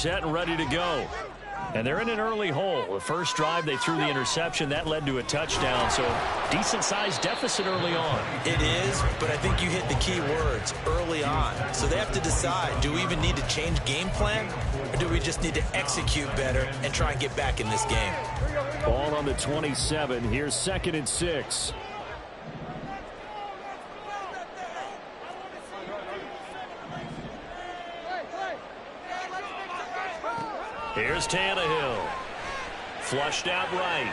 set and ready to go. And they're in an early hole. The first drive, they threw the interception. That led to a touchdown, so decent-sized deficit early on. It is, but I think you hit the key words, early on. So they have to decide, do we even need to change game plan, or do we just need to execute better and try and get back in this game? Ball on the 27. Here's 2nd and 6. Here's Tannehill. Flushed out right.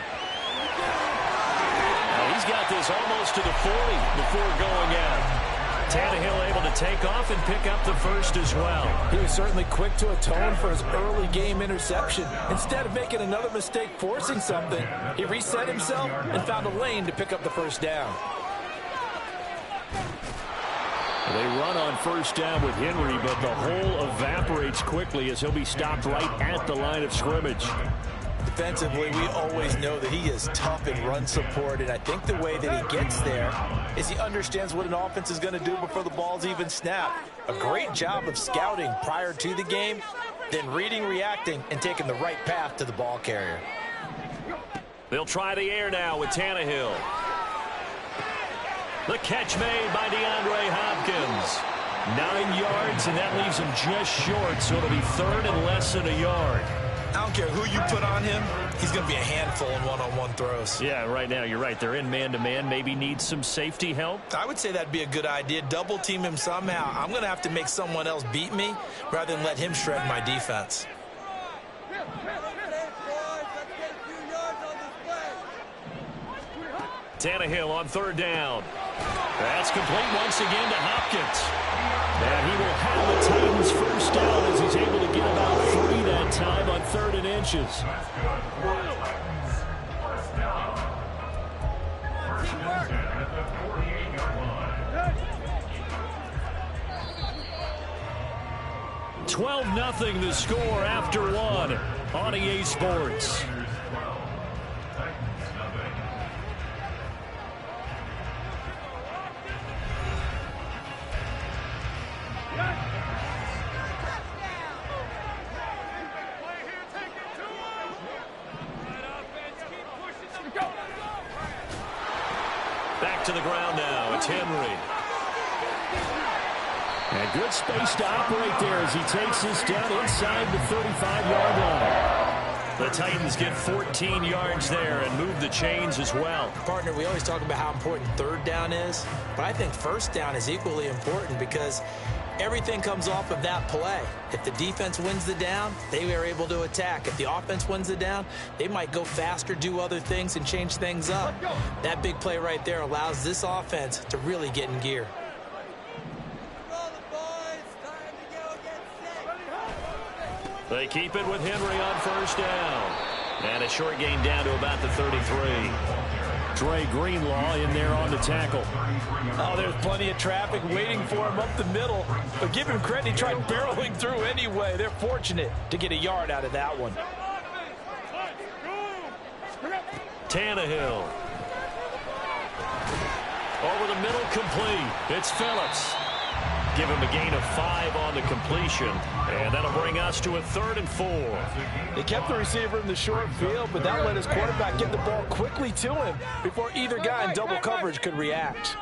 Now he's got this almost to the 40 before going out. Tannehill able to take off and pick up the first as well. He was certainly quick to atone for his early game interception. Instead of making another mistake forcing something, he reset himself and found a lane to pick up the first down. They run on first down with Henry, but the hole evaporates quickly as he'll be stopped right at the line of scrimmage. Defensively, we always know that he is tough in run support, and I think the way that he gets there is he understands what an offense is going to do before the ball's even snapped. A great job of scouting prior to the game, then reading, reacting, and taking the right path to the ball carrier. They'll try the air now with Tannehill. The catch made by DeAndre Hopkins. 9 yards, and that leaves him just short, so it'll be 3rd and less than a yard. I don't care who you put on him, he's going to be a handful in one-on-one throws. Yeah, right now, you're right. They're in man-to-man. Maybe need some safety help. I would say that'd be a good idea. Double team him somehow. I'm going to have to make someone else beat me rather than let him shred my defense. Tannehill on 3rd down. That's complete once again to Hopkins. And he will have the Titans first down as he's able to get about 3 that time on 3rd and inches. $12-0 the score after 1 on EA Sports. Back to the ground now. It's Henry. And good space to operate there as he takes this down inside the 35-yard line. The Titans get 14 yards there and move the chains as well. Partner, we always talk about how important 3rd down is, but I think 1st down is equally important because everything comes off of that play. If the defense wins the down, they are able to attack. If the offense wins the down, they might go faster, do other things, and change things up. That big play right there allows this offense to really get in gear. They keep it with Henry on 1st down. And a short gain down to about the 33. Dre Greenlaw in there on the tackle. Oh, there's plenty of traffic waiting for him up the middle. But give him credit, he tried barreling through anyway. They're fortunate to get a yard out of that one. Tannehill. Over the middle, complete. It's Phillips. Give him a gain of 5 on the completion. And that'll bring us to a 3rd and 4. They kept the receiver in the short field, but that let his quarterback get the ball quickly to him before either guy in double coverage could react.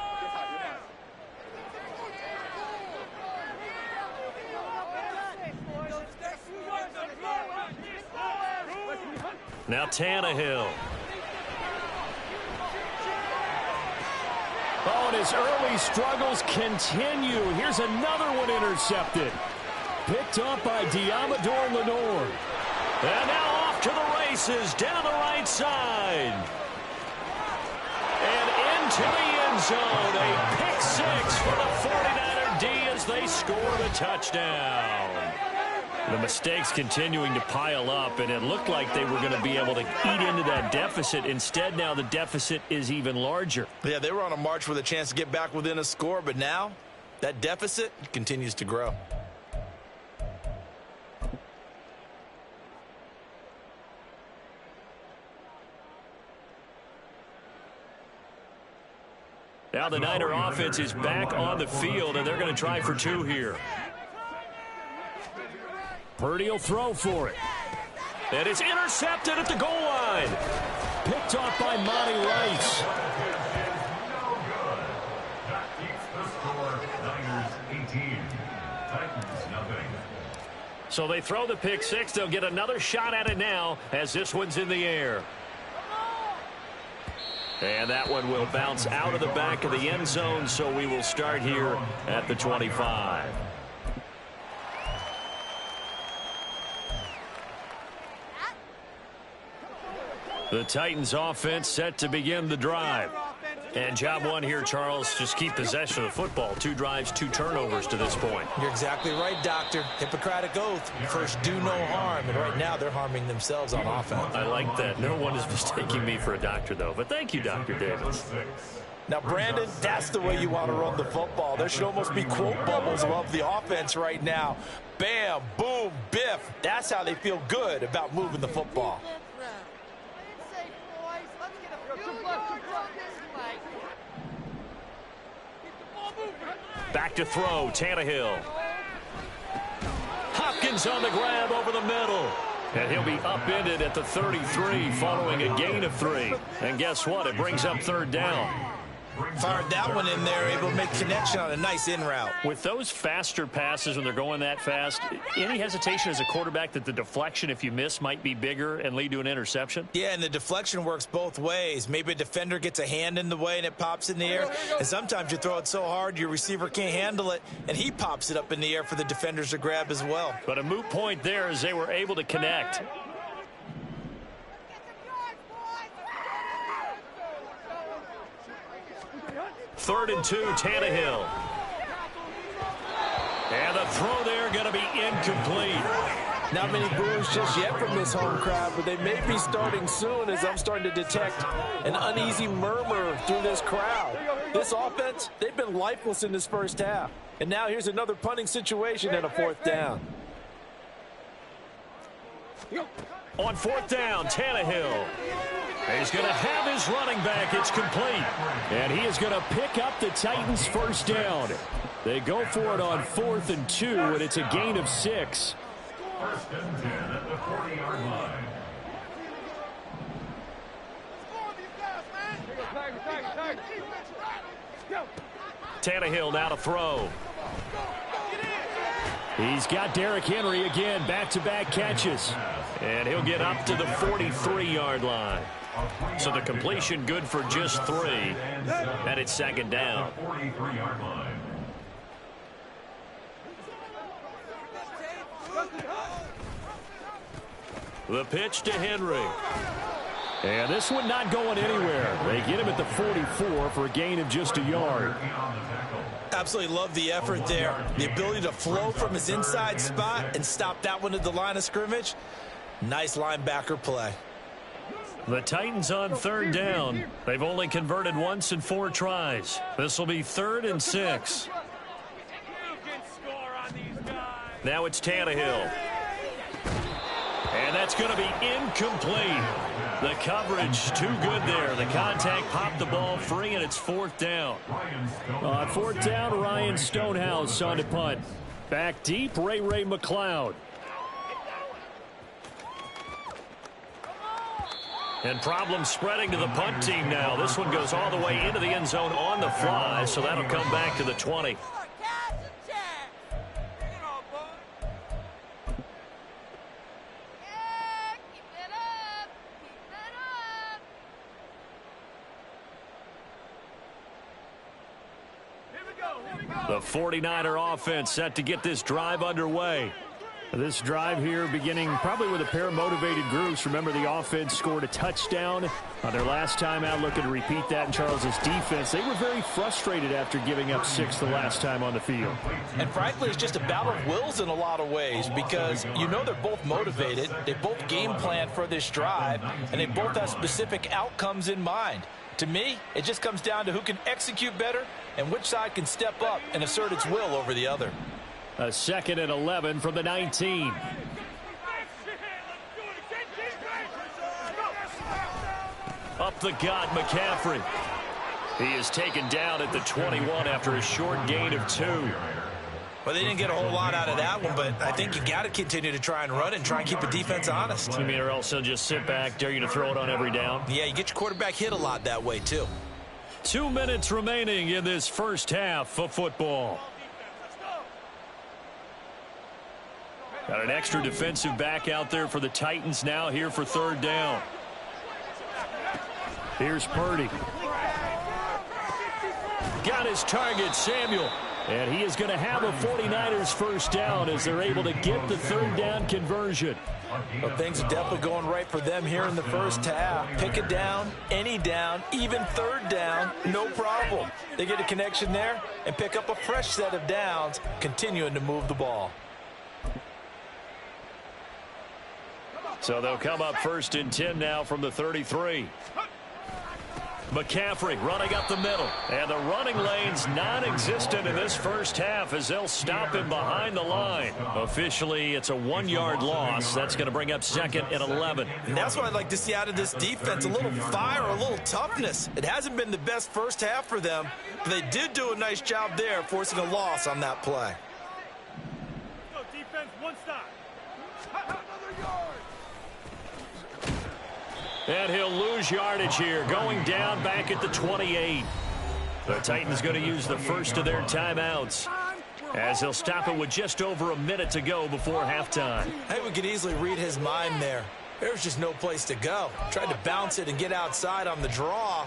Now Tannehill. Oh, and his early struggles continue. Here's another one intercepted. Picked up by Diamador Lenore. And now off to the races down the right side. And into the end zone. A pick 6 for the 49er D as they score the touchdown. The mistakes continuing to pile up, and it looked like they were going to be able to eat into that deficit. Instead, now the deficit is even larger. Yeah, they were on a march with a chance to get back within a score, but now that deficit continues to grow. Now the Niner offense is back on the field, and they're going to try for 2 here. Purdy will throw for it. And it's intercepted at the goal line. Picked off by Monty Rice. So they throw the pick six. They'll get another shot at it now as this one's in the air. And that one will bounce out of the back of the end zone, so we will start here at the 25. The Titans offense set to begin the drive. And job one here, Charles, just keep possession of the football. 2 drives, 2 turnovers to this point. You're exactly right, Doctor. Hippocratic oath. First, do no harm. And right now, they're harming themselves on offense. I like that. No one is mistaking me for a doctor, though. But thank you, Dr. Davis. Now, Brandon, that's the way you want to run the football. There should almost be quote bubbles above the offense right now. Bam, boom, biff. That's how they feel good about moving the football. Back to throw, Tannehill. Hopkins on the grab over the middle. And he'll be upended at the 33 following a gain of 3. And guess what? It brings up 3rd down. Fired that one in there, able to make connection on a nice in route. With those faster passes when they're going that fast, any hesitation as a quarterback that the deflection, if you miss, might be bigger and lead to an interception? Yeah, and the deflection works both ways. Maybe a defender gets a hand in the way and it pops in the air. And sometimes you throw it so hard your receiver can't handle it, and he pops it up in the air for the defenders to grab as well. But a moot point there as they were able to connect. Third and 2, Tannehill. And the throw there going to be incomplete. Not many boos just yet from this home crowd, but they may be starting soon as I'm starting to detect an uneasy murmur through this crowd. This offense, they've been lifeless in this first half. And now here's another punting situation and a 4th down. On 4th down, Tannehill. He's going to have his running back. It's complete. And he is going to pick up the Titans' first down. They go for it on 4th and 2, and it's a gain of 6. First and 10 at the 40-yard line. Tannehill now to throw. He's got Derrick Henry again, back-to-back catches. And he'll get up to the 43-yard line. So the completion good for just 3. And it's 2nd down. 43-yard line. The pitch to Henry. And this one not going anywhere. They get him at the 44 for a gain of just a yard. Absolutely love the effort there. The ability to flow from his inside spot and stop that one at the line of scrimmage. Nice linebacker play. The Titans on 3rd down. They've only converted once in 4 tries. This will be 3rd and 6. Now it's Tannehill. And that's going to be incomplete. The coverage too good there. The contact popped the ball free, and it's 4th down. On 4th down, Ryan Stonehouse on to punt. Back deep, Ray McLeod. And problems spreading to the punt team now. This one goes all the way into the end zone on the fly, so that'll come back to the 20. The 49er offense set to get this drive underway. This drive here beginning probably with a pair of motivated groups. Remember, the offense scored a touchdown on their last time out. Looking to repeat that in Charles's defense. They were very frustrated after giving up 6 the last time on the field. And frankly, it's just a battle of wills in a lot of ways because you know they're both motivated. They both game plan for this drive, and they both have specific outcomes in mind. To me, it just comes down to who can execute better and which side can step up and assert its will over the other. A 2nd and 11 from the 19. Up the gut, McCaffrey. He is taken down at the 21 after a short gain of 2. Well, they didn't get a whole lot out of that one, but I think you got to continue to try and run and try and keep the defense honest. You mean, or else they'll just sit back, dare you to throw it on every down? Yeah, you get your quarterback hit a lot that way, too. 2 minutes remaining in this first half of football. Got an extra defensive back out there for the Titans now here for third down. Here's Purdy. Got his target, Samuel. And he is going to have a 49ers first down as they're able to get the third down conversion. Well, things are definitely going right for them here in the first half. Pick it down, any down, even third down, no problem. They get a connection there and pick up a fresh set of downs, continuing to move the ball. So they'll come up first and 10 now from the 33. McCaffrey running up the middle. And the running lane's non-existent in this first half as they'll stop him behind the line. Officially, it's a 1-yard loss. That's going to bring up second and 11. And that's what I'd like to see out of this defense, a little fire, a little toughness. It hasn't been the best first half for them, but they did do a nice job there, forcing a loss on that play. Go defense, one stop. And he'll lose yardage here, going down back at the 28. The Titans going to use the first of their timeouts as he'll stop it with just over a minute to go before halftime. Hey, we could easily read his mind there. There's just no place to go. Tried to bounce it and get outside on the draw.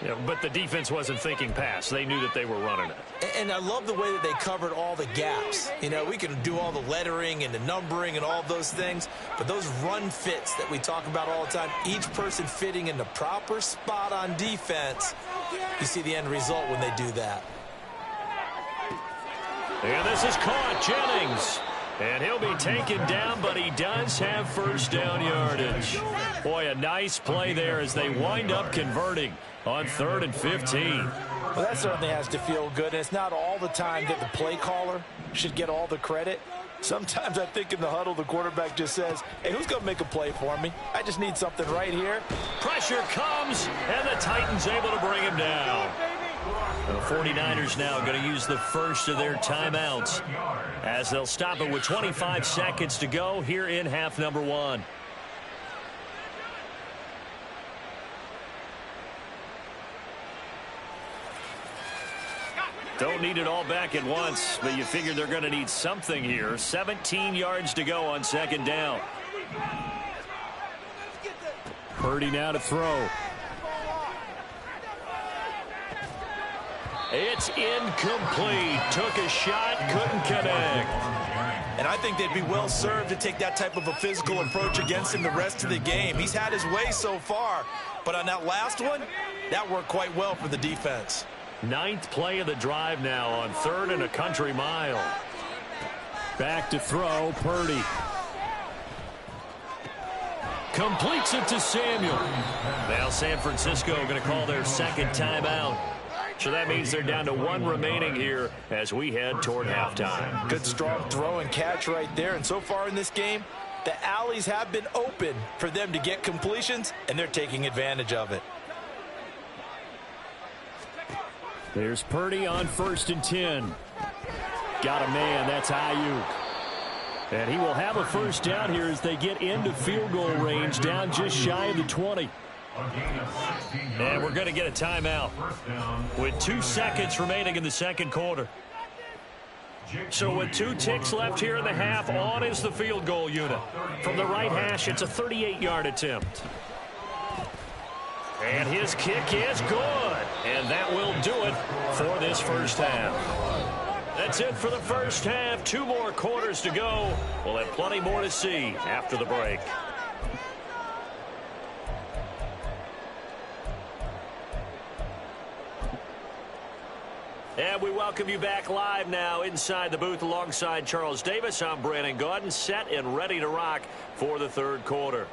Yeah, but the defense wasn't thinking pass. They knew that they were running it. And I love the way that they covered all the gaps. You know, we can do all the lettering and the numbering and all those things, but those run fits that we talk about all the time, each person fitting in the proper spot on defense, you see the end result when they do that. And this is caught, Jennings. And he'll be taken down, but he does have first down yardage. Boy, a nice play there as they wind up converting on 3rd and 15. Well, that certainly has to feel good. And it's not all the time that the play caller should get all the credit. Sometimes I think in the huddle, the quarterback just says, hey, who's going to make a play for me? I just need something right here. Pressure comes, and the Titans able to bring him down. The 49ers now going to use the first of their timeouts as they'll stop it with 25 seconds to go here in half number 1. Don't need it all back at once, but you figure they're going to need something here. 17 yards to go on second down. Purdy now to throw. It's incomplete. Took a shot, couldn't connect. And I think they'd be well served to take that type of a physical approach against him the rest of the game. He's had his way so far, but on that last one, that worked quite well for the defense. 9th play of the drive now on 3rd and a country mile. Back to throw, Purdy. Completes it to Samuel. Now San Francisco going to call their second timeout. So that means they're down to 1 remaining here as we head toward halftime. Good strong throw and catch right there. And so far in this game, the alleys have been open for them to get completions, and they're taking advantage of it. There's Purdy on 1st and 10. Got a man, that's Ayuk. And he will have a first down here as they get into field goal range, down just shy of the 20. And we're going to get a timeout with 2 seconds remaining in the second quarter. So with 2 ticks left here in the half, on is the field goal unit. From the right hash, it's a 38-yard attempt. And his kick is good. And that will do it for this first half. That's it for the first half. 2 more quarters to go. We'll have plenty more to see after the break. And we welcome you back live now inside the booth alongside Charles Davis. I'm Brandon Gaudin, set and ready to rock for the third quarter.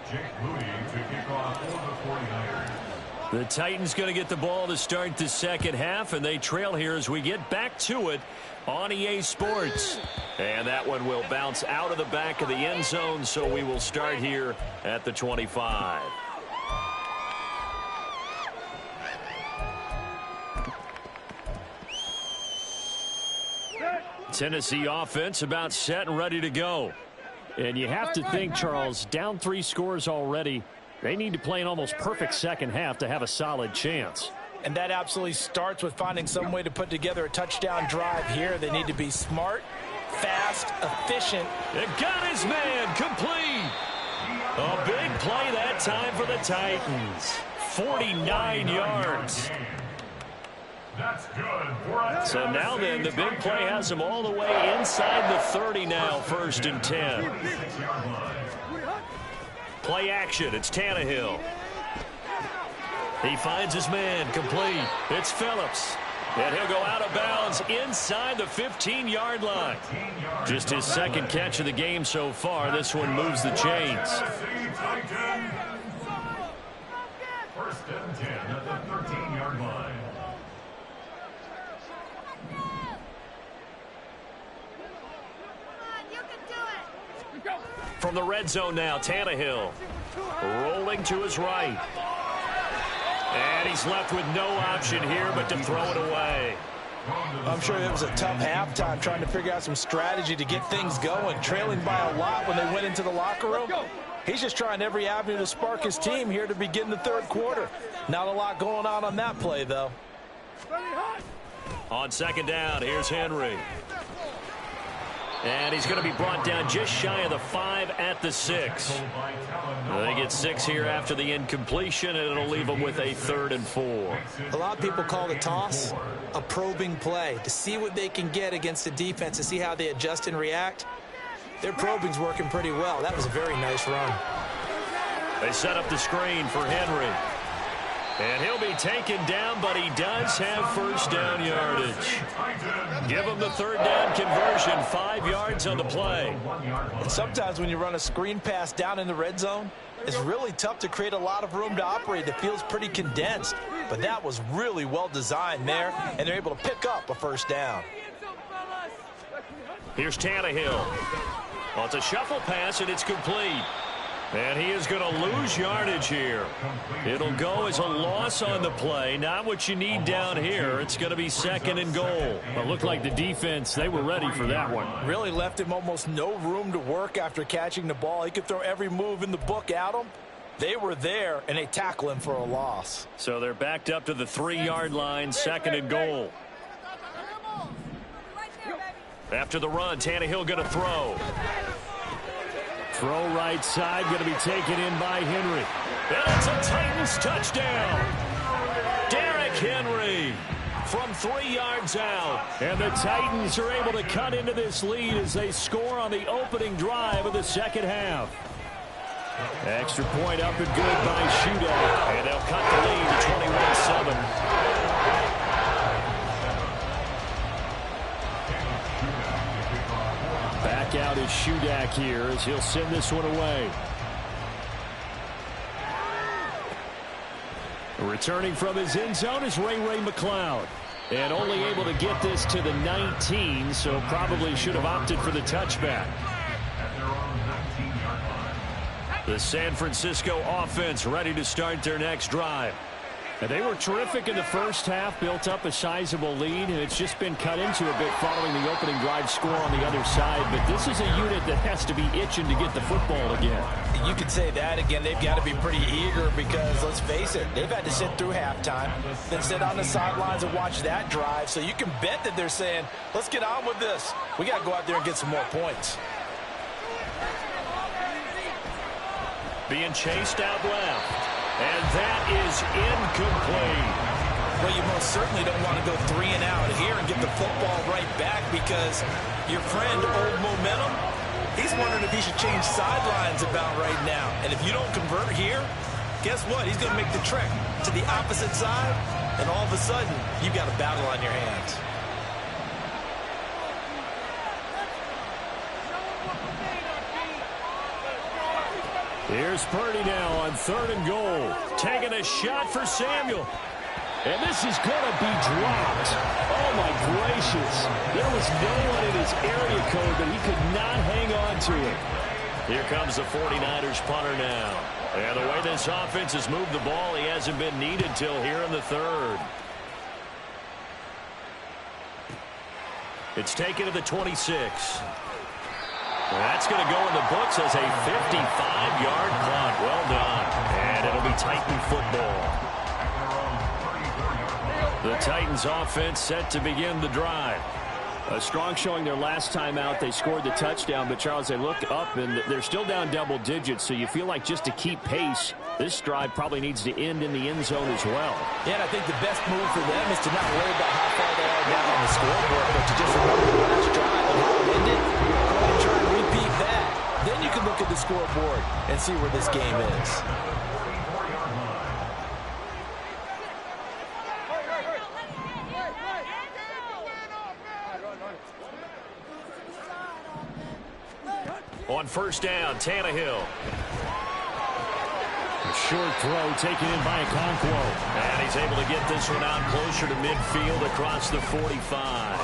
Jake Moody to kick off for the 49ers. The Titans going to get the ball to start the second half, and they trail here as we get back to it on EA Sports. And that one will bounce out of the back of the end zone, so we will start here at the 25. Tennessee offense about set and ready to go. And you have to think, Charles, down 3 scores already. They need to play an almost perfect second half to have a solid chance. And that absolutely starts with finding some way to put together a touchdown drive here. They need to be smart, fast, efficient. It got his man complete. A big play that time for the Titans. 49 yards. That's good for a So now then, the big play has him all the way inside the 30 now, 1st and 10. Play action, it's Tannehill. He finds his man, complete. It's Phillips. And he'll go out of bounds inside the 15-yard line. Just his 2nd catch of the game so far. This one moves the chains. 1st and 10 at the 13-yard line. From the red zone now, Tannehill rolling to his right. And he's left with no option here but to throw it away. I'm sure it was a tough halftime trying to figure out some strategy to get things going, trailing by a lot when they went into the locker room. He's just trying every avenue to spark his team here to begin the 3rd quarter. Not a lot going on that play, though. On 2nd down, here's Henry. And he's going to be brought down just shy of the 5 at the 6. They get 6 here after the incompletion, and it'll leave them with a 3rd and 4. A lot of people call the toss a probing play to see what they can get against the defense, to see how they adjust and react. Their probing's working pretty well. That was a very nice run. They set up the screen for Henry. And he'll be taken down, but he does have 1st down yardage. Give him the 3rd down conversion, 5 yards on the play. Sometimes when you run a screen pass down in the red zone, it's really tough to create a lot of room to operate. It feels pretty condensed, but that was really well designed there, and they're able to pick up a 1st down. Here's Tannehill. Well, it's a shuffle pass, and it's complete. And he is going to lose yardage here. It'll go as a loss on the play. Not what you need down here. It's going to be 2nd and goal. It looked like the defense, they were ready for that one. Really left him almost no room to work after catching the ball. He could throw every move in the book at him. They were there, and they tackle him for a loss. So they're backed up to the 3-yard line, 2nd and goal. After the run, Tannehill going to throw. Throw right side, going to be taken in by Henry. And it's a Titans touchdown. Derrick Henry from 3 yards out. And the Titans are able to cut into this lead as they score on the opening drive of the 2nd half. Extra point up and good by Shudak. And they'll cut the lead to 21-7. Back out is Shudak here as he'll send this one away. Returning from his end zone is Ray McCloud. And only able to get this to the 19, so probably should have opted for the touchback. The San Francisco offense ready to start their next drive. And they were terrific in the 1st half, built up a sizable lead, and it's just been cut into a bit following the opening drive score on the other side. But this is a unit that has to be itching to get the football again. You could say that again. They've got to be pretty eager because, let's face it, they've had to sit through halftime, then sit on the sidelines and watch that drive. So you can bet that they're saying, let's get on with this. We got to go out there and get some more points. Being chased out left. And that is incomplete. Well, you most certainly don't want to go 3 and out here and get the football right back because your friend, Old Momentum, he's wondering if he should change sidelines about right now. And if you don't convert here, guess what? He's going to make the trek to the opposite side, and all of a sudden, you've got a battle on your hands. Here's Purdy now on 3rd and goal. Taking a shot for Samuel. And this is going to be dropped. Oh, my gracious. There was no one in his area code, but he could not hang on to it. Here comes the 49ers punter now. And the way this offense has moved the ball, he hasn't been needed till here in the 3rd. It's taken to the 26. That's going to go in the books as a 55-yard punt. Well done. And it'll be Titan football. The Titans offense set to begin the drive. A strong showing their last time out. They scored the touchdown, but Charles, they look up and they're still down double digits, so you feel like just to keep pace, this drive probably needs to end in the end zone as well. Yeah, and I think the best move for them is to not worry about how far they are down on the scoreboard, but to just remember the last drive and how it ended. Go ahead and try and repeat that. Then you can look at the scoreboard and see where this game is. On first down, Tannehill. A short throw taken in by Okonkwo. And he's able to get this one out closer to midfield across the 45.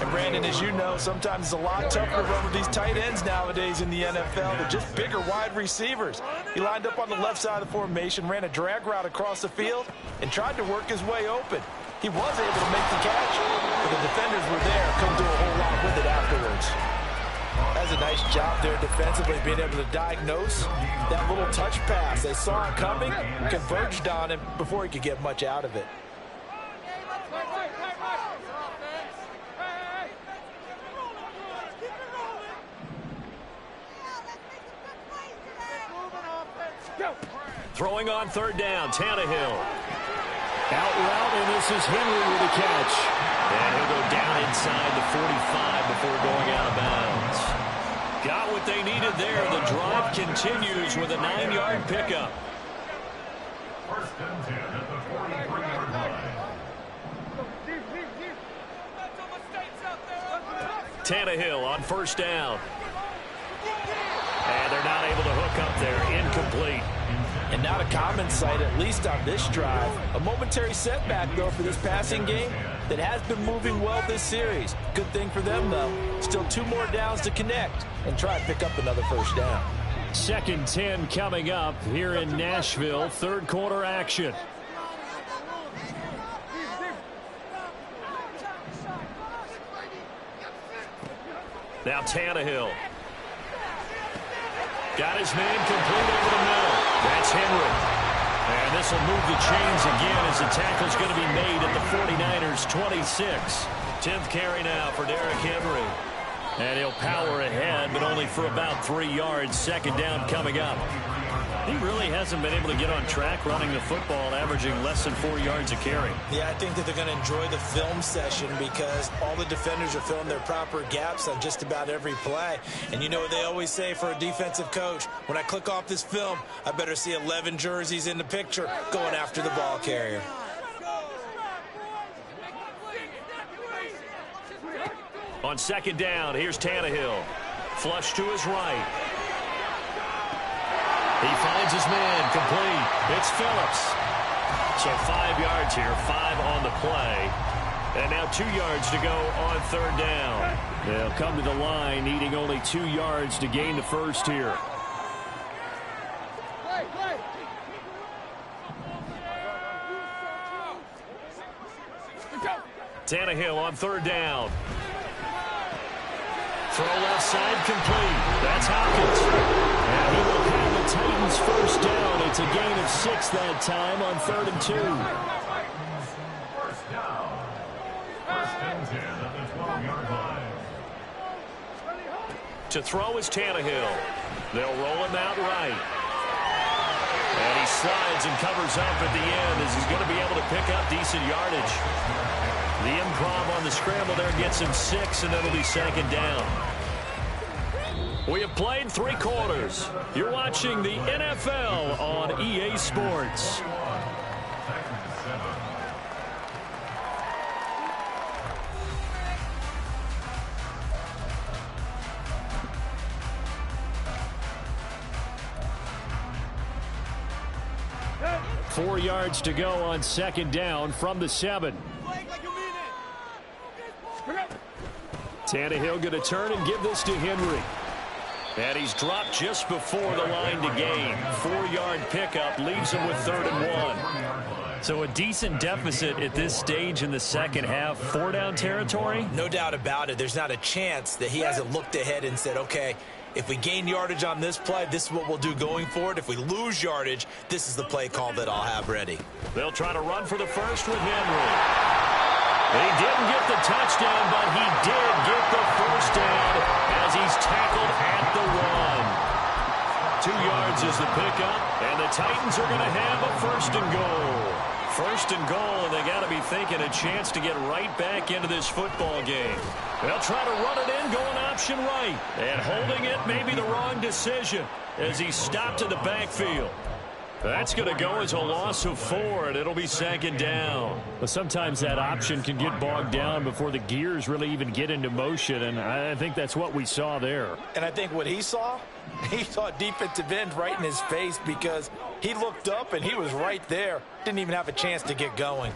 And Brandon, as you know, sometimes it's a lot tougher to run with these tight ends nowadays in the NFL. They're just bigger wide receivers. He lined up on the left side of the formation, ran a drag route across the field, and tried to work his way open. He was able to make the catch, but the defenders were there. Couldn't do a whole lot with it afterwards. That's a nice job there defensively, being able to diagnose that little touch pass. They saw it coming, converged on him before he could get much out of it. Throwing on third down, Tannehill. Out route, and this is Henry with a catch. And he'll go down inside the 45 before going out of bounds. Got what they needed there. The drive continues with a 9-yard pickup. First and 10 at the 43-yard line. Tannehill on first down. And they're not able to hook up there. Incomplete. And not a common sight, at least on this drive. A momentary setback, though, for this passing game that has been moving well this series. Good thing for them, though. Still 2 more downs to connect and try and pick up another first down. 2nd and 10 coming up here in Nashville. Third quarter action. Now Tannehill. Got his man complete over the middle. That's Henry. And this will move the chains again as the tackle's going to be made at the 49ers 26. 10th carry now for Derrick Henry. And he'll power ahead, but only for about 3 yards. 2nd down coming up. He really hasn't been able to get on track running the football, averaging less than 4 yards a carry. Yeah, I think that they're going to enjoy the film session because all the defenders are filling their proper gaps on just about every play. And you know what they always say for a defensive coach? When I click off this film, I better see 11 jerseys in the picture going after the ball carrier. On 2nd down, here's Tannehill. Flush to his right. He finds his man complete. It's Phillips. So 5 yards here, 5 on the play. And now 2 yards to go on 3rd down. They'll come to the line, needing only 2 yards to gain the first here. Tannehill on 3rd down. Throw left side complete. That's Hopkins. And he will have the Titans first down. It's a gain of 6 that time on 3rd and 2. First down. First and 10 at the 12-yard line. To throw is Tannehill. They'll roll him out right. And he slides and covers up at the end as he's going to be able to pick up decent yardage. The improv on the scramble there gets him 6, and that'll be 2nd down. We have played 3 quarters. You're watching the NFL on EA Sports. Four yards to go on 2nd down from the 7. Tannehill going to turn and give this to Henry. And he's dropped just before the line to gain. 4-yard pickup leaves him with 3rd and 1. So a decent deficit at this stage in the second half. 4-down territory? No doubt about it. There's not a chance that he hasn't looked ahead and said, okay, if we gain yardage on this play, this is what we'll do going forward. If we lose yardage, this is the play call that I'll have ready. They'll try to run for the first with Henry. He didn't get the touchdown, but he did get the first down as he's tackled at the 1. 2 yards is the pickup, and the Titans are going to have a first and goal. First and goal, and they got to be thinking a chance to get right back into this football game. They'll try to run it in, going option right. And holding it may be the wrong decision as he stopped in the backfield. That's going to go as a loss of 4, and it'll be second down. But sometimes that option can get bogged down before the gears really even get into motion, and I think that's what we saw there. And I think what he saw defensive end right in his face because he looked up and he was right there. Didn't even have a chance to get going.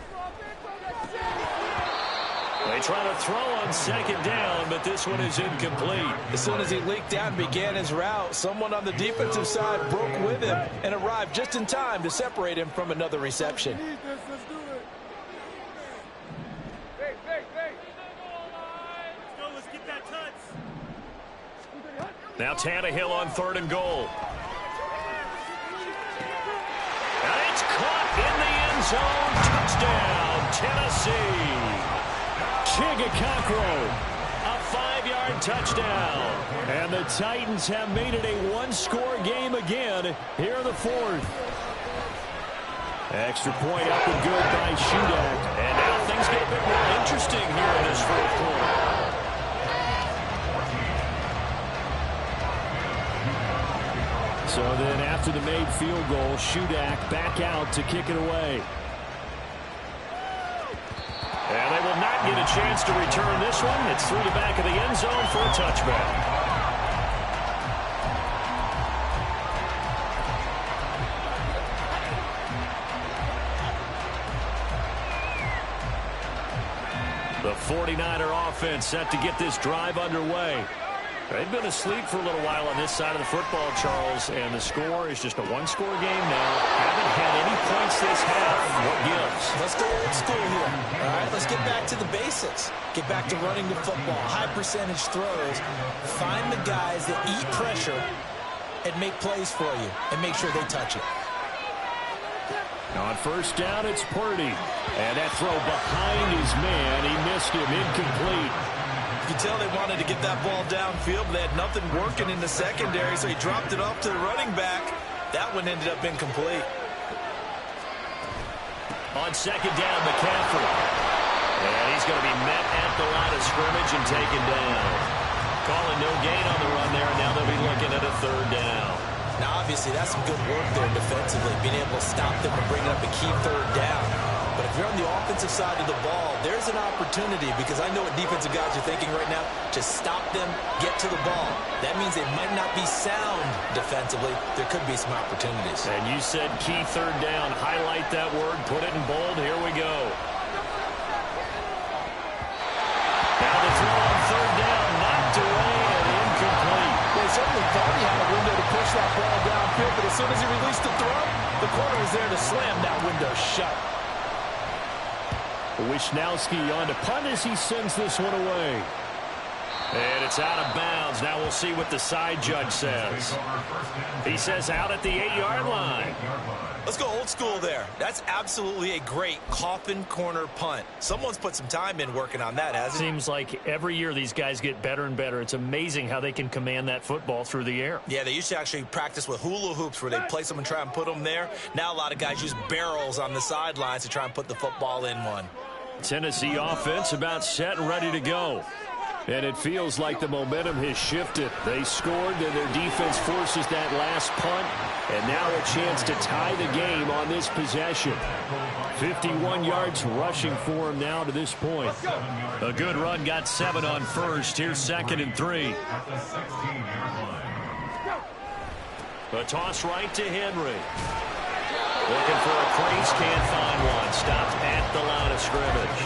They try to throw on second down, but this one is incomplete. As soon as he leaked out and began his route, someone on the defensive side broke with him and arrived just in time to separate him from another reception. Let's get that touch. Now Tannehill on 3rd and goal. And it's caught in the end zone. Touchdown, Tennessee. Chigakakro. A 5-yard touchdown. And the Titans have made it a 1-score game again here in the 4th. Extra point up and good by Shudak. And now things get a bit more interesting here in this 4th quarter. So then after the made field goal, Shudak back out to kick it away. And they will not get a chance to return this one. It's through the back of the end zone for a touchback. The 49er offense set to get this drive underway. They've been asleep for a little while on this side of the football, Charles, and the score is just a 1-score game now. Haven't had any points this half. What gives? Let's go old school here. All right, let's get back to the basics. Get back to running the football, high percentage throws. Find the guys that eat pressure and make plays for you and make sure they touch it. On first down, it's Purdy. And that throw behind his man, he missed him, incomplete. You can tell they wanted to get that ball downfield, but they had nothing working in the secondary, so he dropped it off to the running back. That one ended up incomplete. On second down, McCaffrey. And he's going to be met at the line of scrimmage and taken down. Calling no gain on the run there, and now they'll be looking at a 3rd down. Now, obviously, that's some good work there defensively, being able to stop them and bring up a key 3rd down. But if you're on the offensive side of the ball, there's an opportunity because I know what defensive guys are thinking right now. Just stop them, get to the ball. That means they might not be sound defensively. There could be some opportunities. And you said key 3rd down. Highlight that word. Put it in bold. Here we go. Now the throw on 3rd down. Knocked away and incomplete. They certainly thought he had a window to push that ball downfield, but as soon as he released the throw, the corner was there to slam that window shut. Wishnowski on to punt as he sends this one away. And it's out of bounds. Now we'll see what the side judge says. He says out at the 8-yard line. Let's go old school there. That's absolutely a great coffin corner punt. Someone's put some time in working on that, hasn't it? Seems like every year these guys get better and better. It's amazing how they can command that football through the air. Yeah, they used to actually practice with hula hoops where they place them and try and put them there. Now a lot of guys use barrels on the sidelines to try and put the football in one. Tennessee offense about set and ready to go. And it feels like the momentum has shifted. They scored, then their defense forces that last punt. And now a chance to tie the game on this possession. 51 yards rushing for him now to this point. A good run, got 7 on first. Here's 2nd and 3. A toss right to Henry. Looking for a crease, can't find one. Stopped at the line of scrimmage.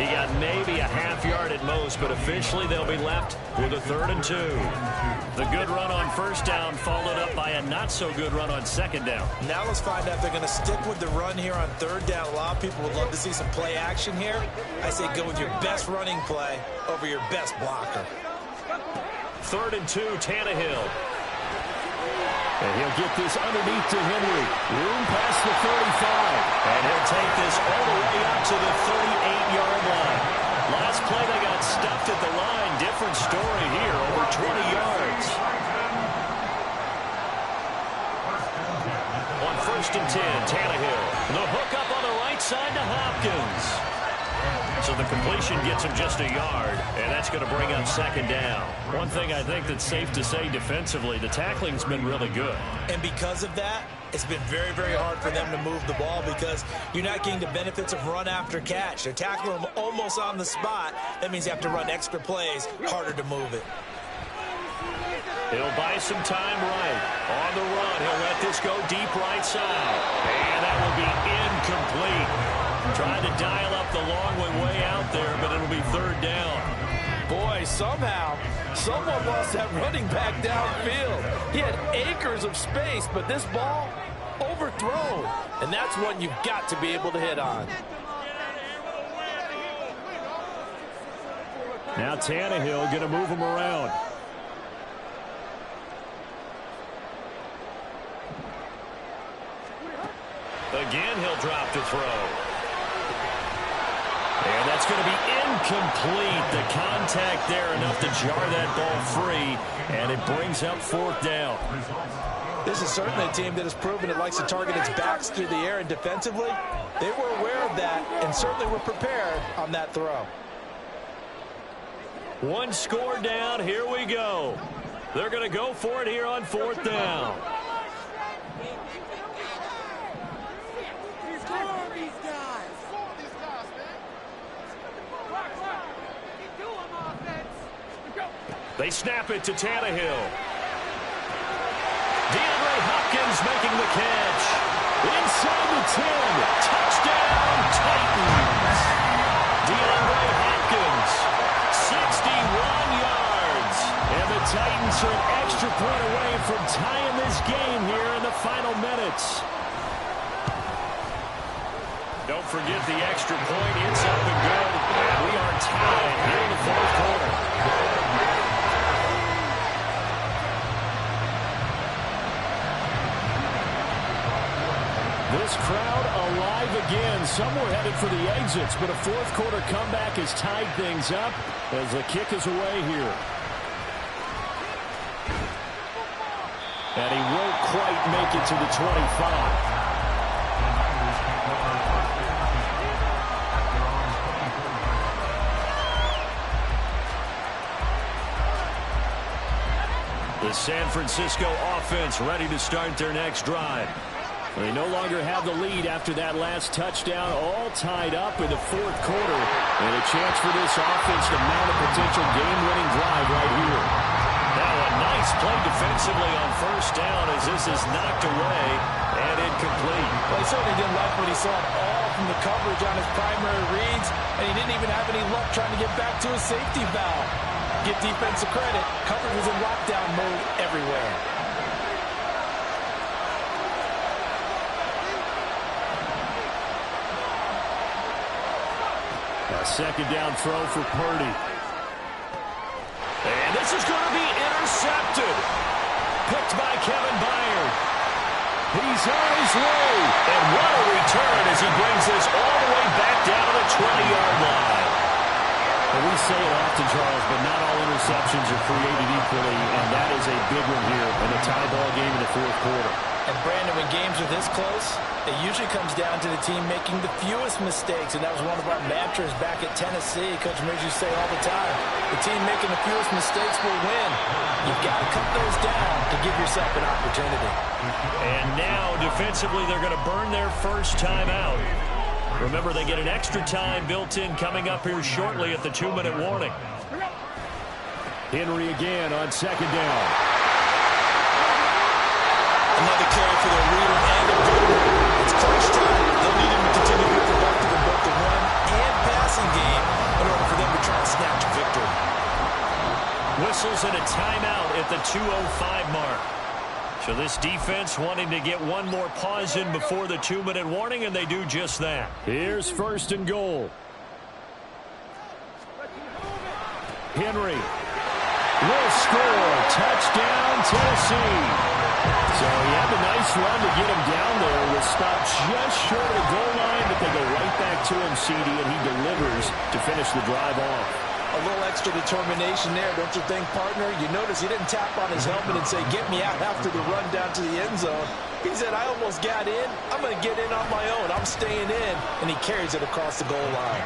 He got maybe a half yard at most, but officially they'll be left with a 3rd and 2. The good run on first down followed up by a not-so-good run on second down. Now let's find out if they're going to stick with the run here on 3rd down. A lot of people would love to see some play action here. I say go with your best running play over your best blocker. 3rd and 2, Tannehill. And he'll get this underneath to Henry. Room past the 35. And he'll take this all the way up to the 38-yard line. Last play they got stuffed at the line. Different story here, over 20 yards. On 1st and 10, Tannehill. The hook up on the right side to Hopkins. So the completion gets him just a yard, and that's going to bring up 2nd down. One thing I think that's safe to say defensively, the tackling's been really good. And because of that, it's been very, very hard for them to move the ball because you're not getting the benefits of run after catch. They're tackling them almost on the spot. That means you have to run extra plays, harder to move it. He'll buy some time right. On the run, he'll let this go deep right side. And that will be incomplete. Trying to dial up the long way out there, but it'll be 3rd down. Boy, somehow, someone lost that running back downfield. He had acres of space, but this ball overthrown. And that's one you've got to be able to hit on. Now Tannehill going to move him around. Again, he'll drop to throw. And that's going to be incomplete. The contact there enough to jar that ball free, and it brings up 4th down. This is certainly a team that has proven it likes to target its backs through the air, and defensively, they were aware of that and certainly were prepared on that throw. 1 score down. Here we go. They're going to go for it here on 4th down. They snap it to Tannehill. DeAndre Hopkins making the catch. Inside the 10. Touchdown, Titans. DeAndre Hopkins, 61 yards. And the Titans are an extra point away from tying this game here in the final minutes. Don't forget the extra point. It's up and good. And we are tied here in the 4th quarter. This crowd alive again. Some were headed for the exits, but a 4th quarter comeback has tied things up as the kick is away here. And he won't quite make it to the 25. The San Francisco offense ready to start their next drive. They no longer have the lead after that last touchdown, all tied up in the 4th quarter. And a chance for this offense to mount a potential game-winning drive right here. Now a nice play defensively on 1st down as this is knocked away and incomplete. Well, he certainly didn't like what he saw at all from the coverage on his primary reads, and he didn't even have any luck trying to get back to his safety valve. Give defensive credit. Coverage was in lockdown mode everywhere. A 2nd down throw for Purdy. And this is going to be intercepted. Picked by Kevin Byard. He's on his way. And what a return as he brings this all the way back down to the 20-yard line. Well, we say it often, Charles, but not all interceptions are created equally, and that is a big one here in a tie ball game in the 4th quarter. And Brandon, when games are this close, it usually comes down to the team making the fewest mistakes, and that was one of our mantras back at Tennessee. Coach Mears used to say all the time, the team making the fewest mistakes will win. You've got to cut those down to give yourself an opportunity. And now, defensively, they're going to burn their first time out. Remember, they get an extra time built in coming up here shortly at the 2-minute warning. Henry again on 2nd down. Another carry for the Reader and the Boomer. It's crunch time. They'll need him to continue to be productive in both the run and passing game Whistles and a timeout at the 2:05 mark. So this defense wanting to get one more pause in before the 2-minute warning, and they do just that. Here's first and goal. Henry will score. Touchdown, Tennessee. So he had a nice run to get him down there. Was stopped just short of the goal line, but they go right back to him, CD, and he delivers to finish the drive off. A little extra determination there, don't you think, partner? You notice he didn't tap on his helmet and say, get me out after the run down to the end zone. He said, I almost got in. I'm going to get in on my own. I'm staying in. And he carries it across the goal line.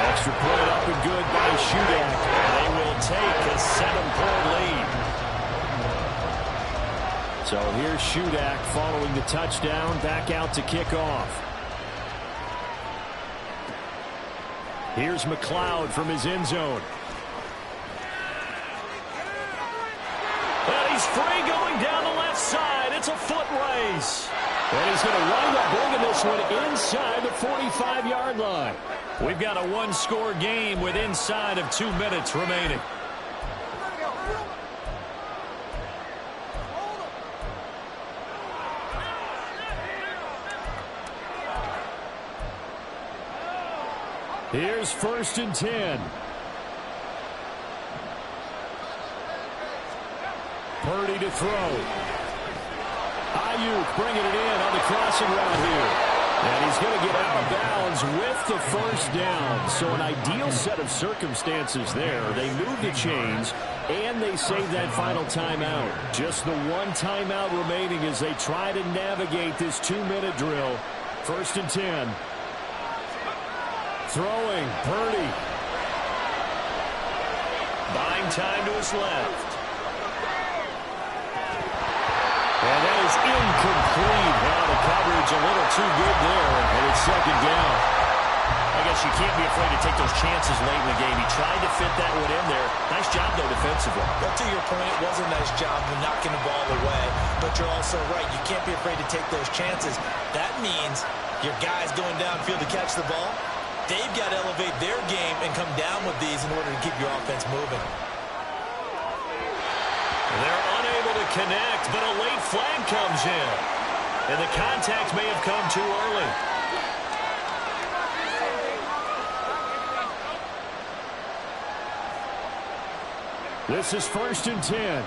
Extra point up and good by Shudak. They will take a 7-point lead. So here's Shudak following the touchdown, back out to kick off. Here's McLeod from his end zone. And he's free going down the left side. It's a foot race. And he's going to wind up bringing this one inside the 45-yard line. We've got a one-score game with inside of 2 minutes remaining. Here's first and 10. Purdy to throw. Ayuk bringing it in on the crossing route here. And he's going to get out of bounds with the first down. So an ideal set of circumstances there. They move the chains, and they save that final timeout. Just the one timeout remaining as they try to navigate this 2-minute drill. First and 10. Throwing, Purdy. Buying time to his left. And that is incomplete. Now the coverage a little too good there, and it's second down. I guess you can't be afraid to take those chances late in the game. He tried to fit that one in there. Nice job, though, defensively. But to your point, it was a nice job of knocking the ball away. But you're also right. You can't be afraid to take those chances. That means your guys going downfield to catch the ball, they've got to elevate their game and come down with these in order to keep your offense moving. They're unable to connect, but a late flag comes in. And the contact may have come too early. This is first and 10.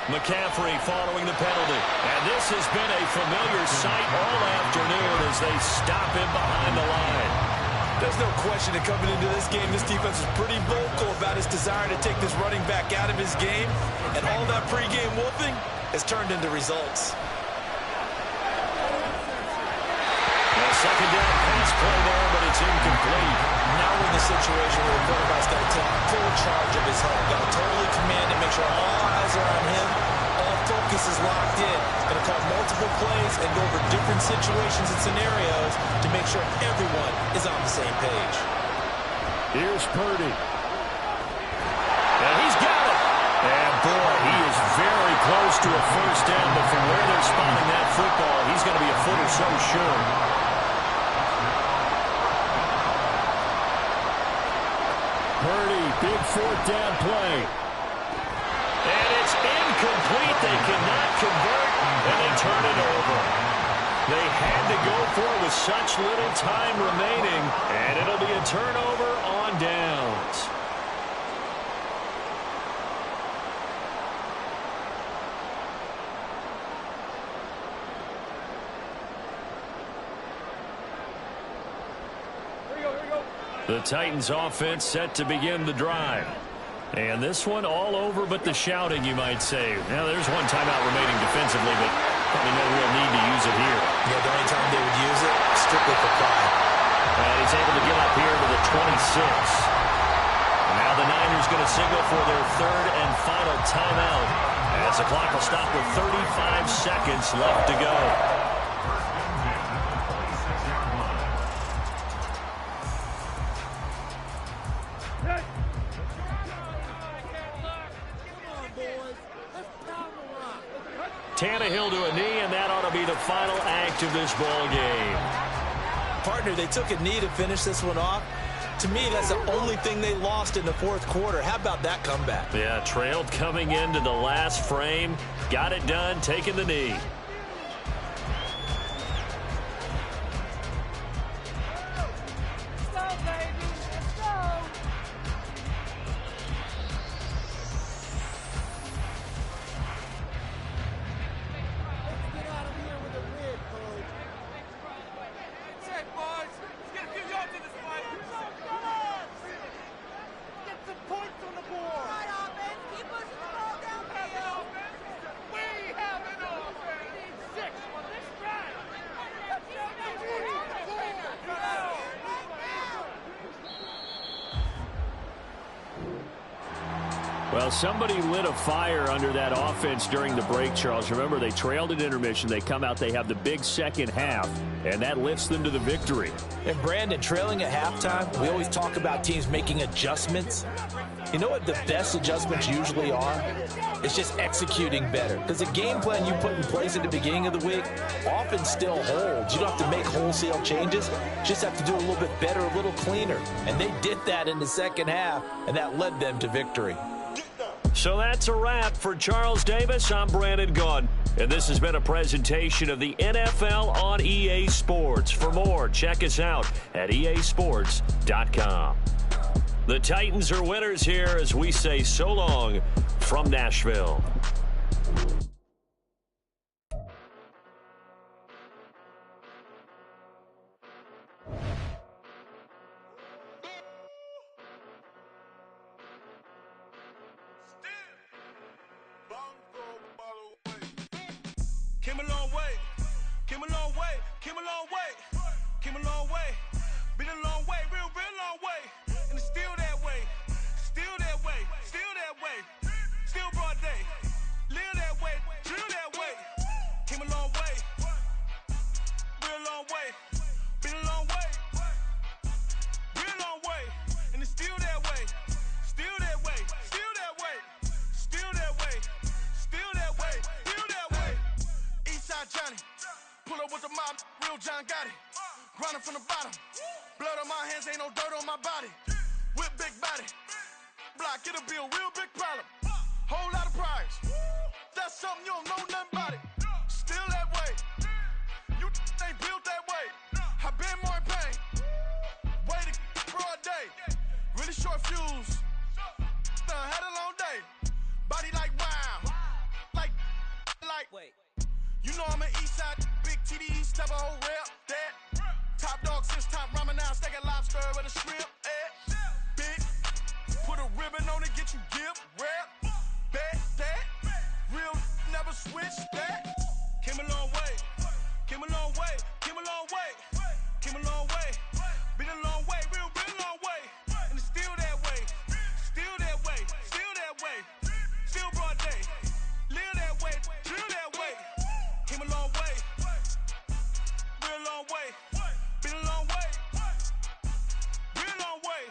McCaffrey following the penalty. And this has been a familiar sight all afternoon as they stop him behind the line. There's no question that coming into this game, this defense is pretty vocal about its desire to take this running back out of his game. And all that pregame wolfing has turned into results. A second down pass play there, but it's incomplete. Now we're in the situation where the quarterback's got to take full charge of his home. Got to totally command and make sure all eyes are on him. All focus is locked in. Going to call multiple plays and go over different situations and scenarios to make sure everyone is on the same page. Here's Purdy. And he's got it. And boy, he is very close to a first down, but from where they're spotting that football, he's going to be a foot or so short. Purdy, big fourth down play. And it's incomplete. They cannot convert, and they turn it over. They had to go for it with such little time remaining, and it'll be a turnover on downs. The Titans offense set to begin the drive. And this one all over but the shouting, you might say. Now, there's one timeout remaining defensively, but probably no real need to use it here. Yeah, the only time they would use it, strictly for pride. And he's able to get up here to the 26. And now the Niners going to signal for their third and final timeout, as the clock will stop with 35 seconds left to go. Tannehill to a knee, and that ought to be the final act of this ball game. Partner, they took a knee to finish this one off. To me, that's the only thing they lost in the fourth quarter. How about that comeback? Yeah, trailed coming into the last frame. Got it done, taking the knee. Well, somebody lit a fire under that offense during the break, Charles. Remember, they trailed at intermission. They come out, they have the big second half, and that lifts them to the victory. And, Brandon, trailing at halftime, we always talk about teams making adjustments. You know what the best adjustments usually are? It's just executing better. Because the game plan you put in place at the beginning of the week often still holds. You don't have to make wholesale changes. You just have to do a little bit better, a little cleaner. And they did that in the second half, and that led them to victory. So that's a wrap for Charles Davis. I'm Brandon Gaudin, and this has been a presentation of the NFL on EA Sports. For more, check us out at easports.com. The Titans are winners here as we say so long from Nashville. Came a long way, came a long way, came a long way, came a long way, been a long way, real long way, and it's still that way, still that way, still that way, still broad day, live that way, drill that way, came a long way, real long way, been a long way, real long way, and it's still that way, still that way, still that way, still that way, still that way, still that way. Eastside Johnny, pull up with the mob, real John Gotti. Grinding from the bottom, blood on my hands, ain't no dirt on my body. Whip big body, block, it'll be a real big problem. Whole lot of prize, that's something you don't know nothing about it. Still that way, you ain't built that way. I been more in pain, way to broad day. Really short fuse, had a long day. Body like wow, like. Wait. You know I'm an Eastside, big TD, step a whole rep, that. Top dog since top ramen now, steak and lobster with a shrimp, Big, put a ribbon on it, get you give, rep, bet, that. Real, never switch, that. Came a long way, came a long way, came a long way, came a long way. Been a long way, real long way. And it's still that way, still that way, still that way. Still broad day, live that way, drill that way. Came a long way, real long way, been a long way, real long way,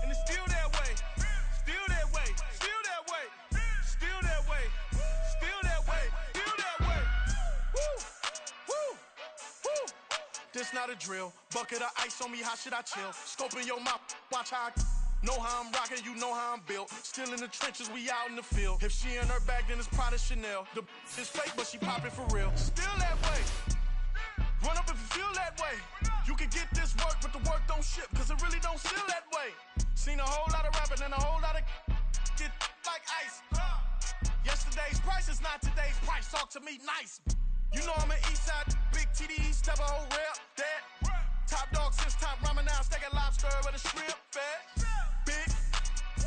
and it's still that way, still that way, still that way, still that way, still that way, still that way. Woo, woo, woo. This not a drill, bucket of ice on me, how should I chill? Scope in your mouth, watch how I know how I'm rocking, you know how I'm built. Still in the trenches, we out in the field. If she in her bag, then it's Prada Chanel. The is fake, but she poppin' for real. Still that way. Run up if you feel that way. You can get this work, but the work don't ship, cause it really don't feel that way. Seen a whole lot of rapping and a whole lot of get like ice. Yesterday's price is not today's price. Talk to me nice. You know I'm an Eastside, big TD, step a whole rep, that. Top dog since top ramen now, steak and lobster with a shrimp, fat. Big,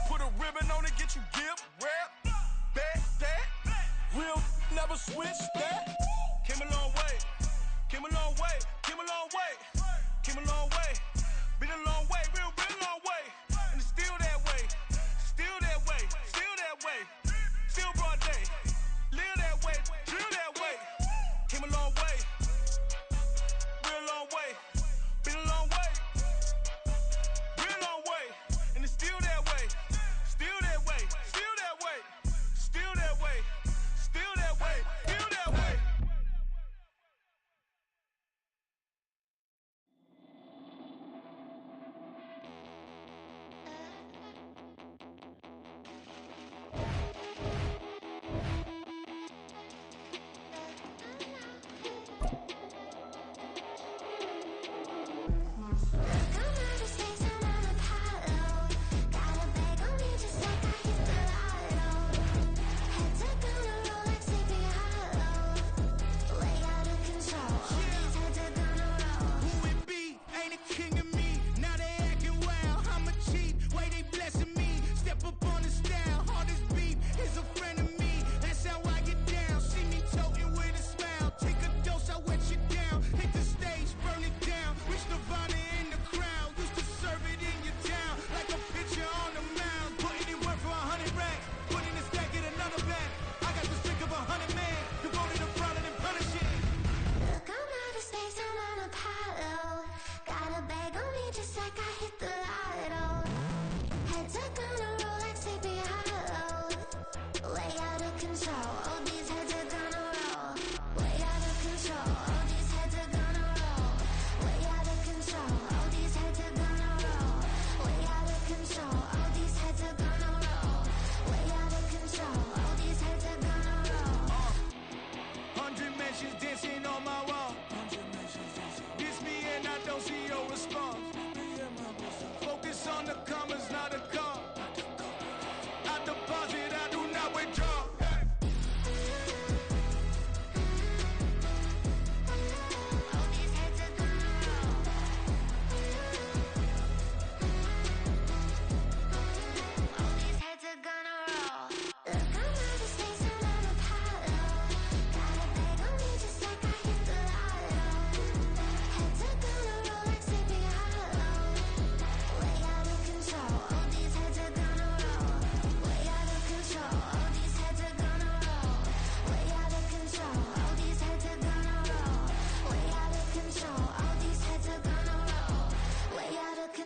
put a ribbon on it, get you give, rep, bet, that. Real, never switch, that. Came a long way, came a long way, came a long way, came a long way. Been a long way, real long way. And it's still that way, still that way, still that way. Still broad day, live that way, drill that way. Came a long way, real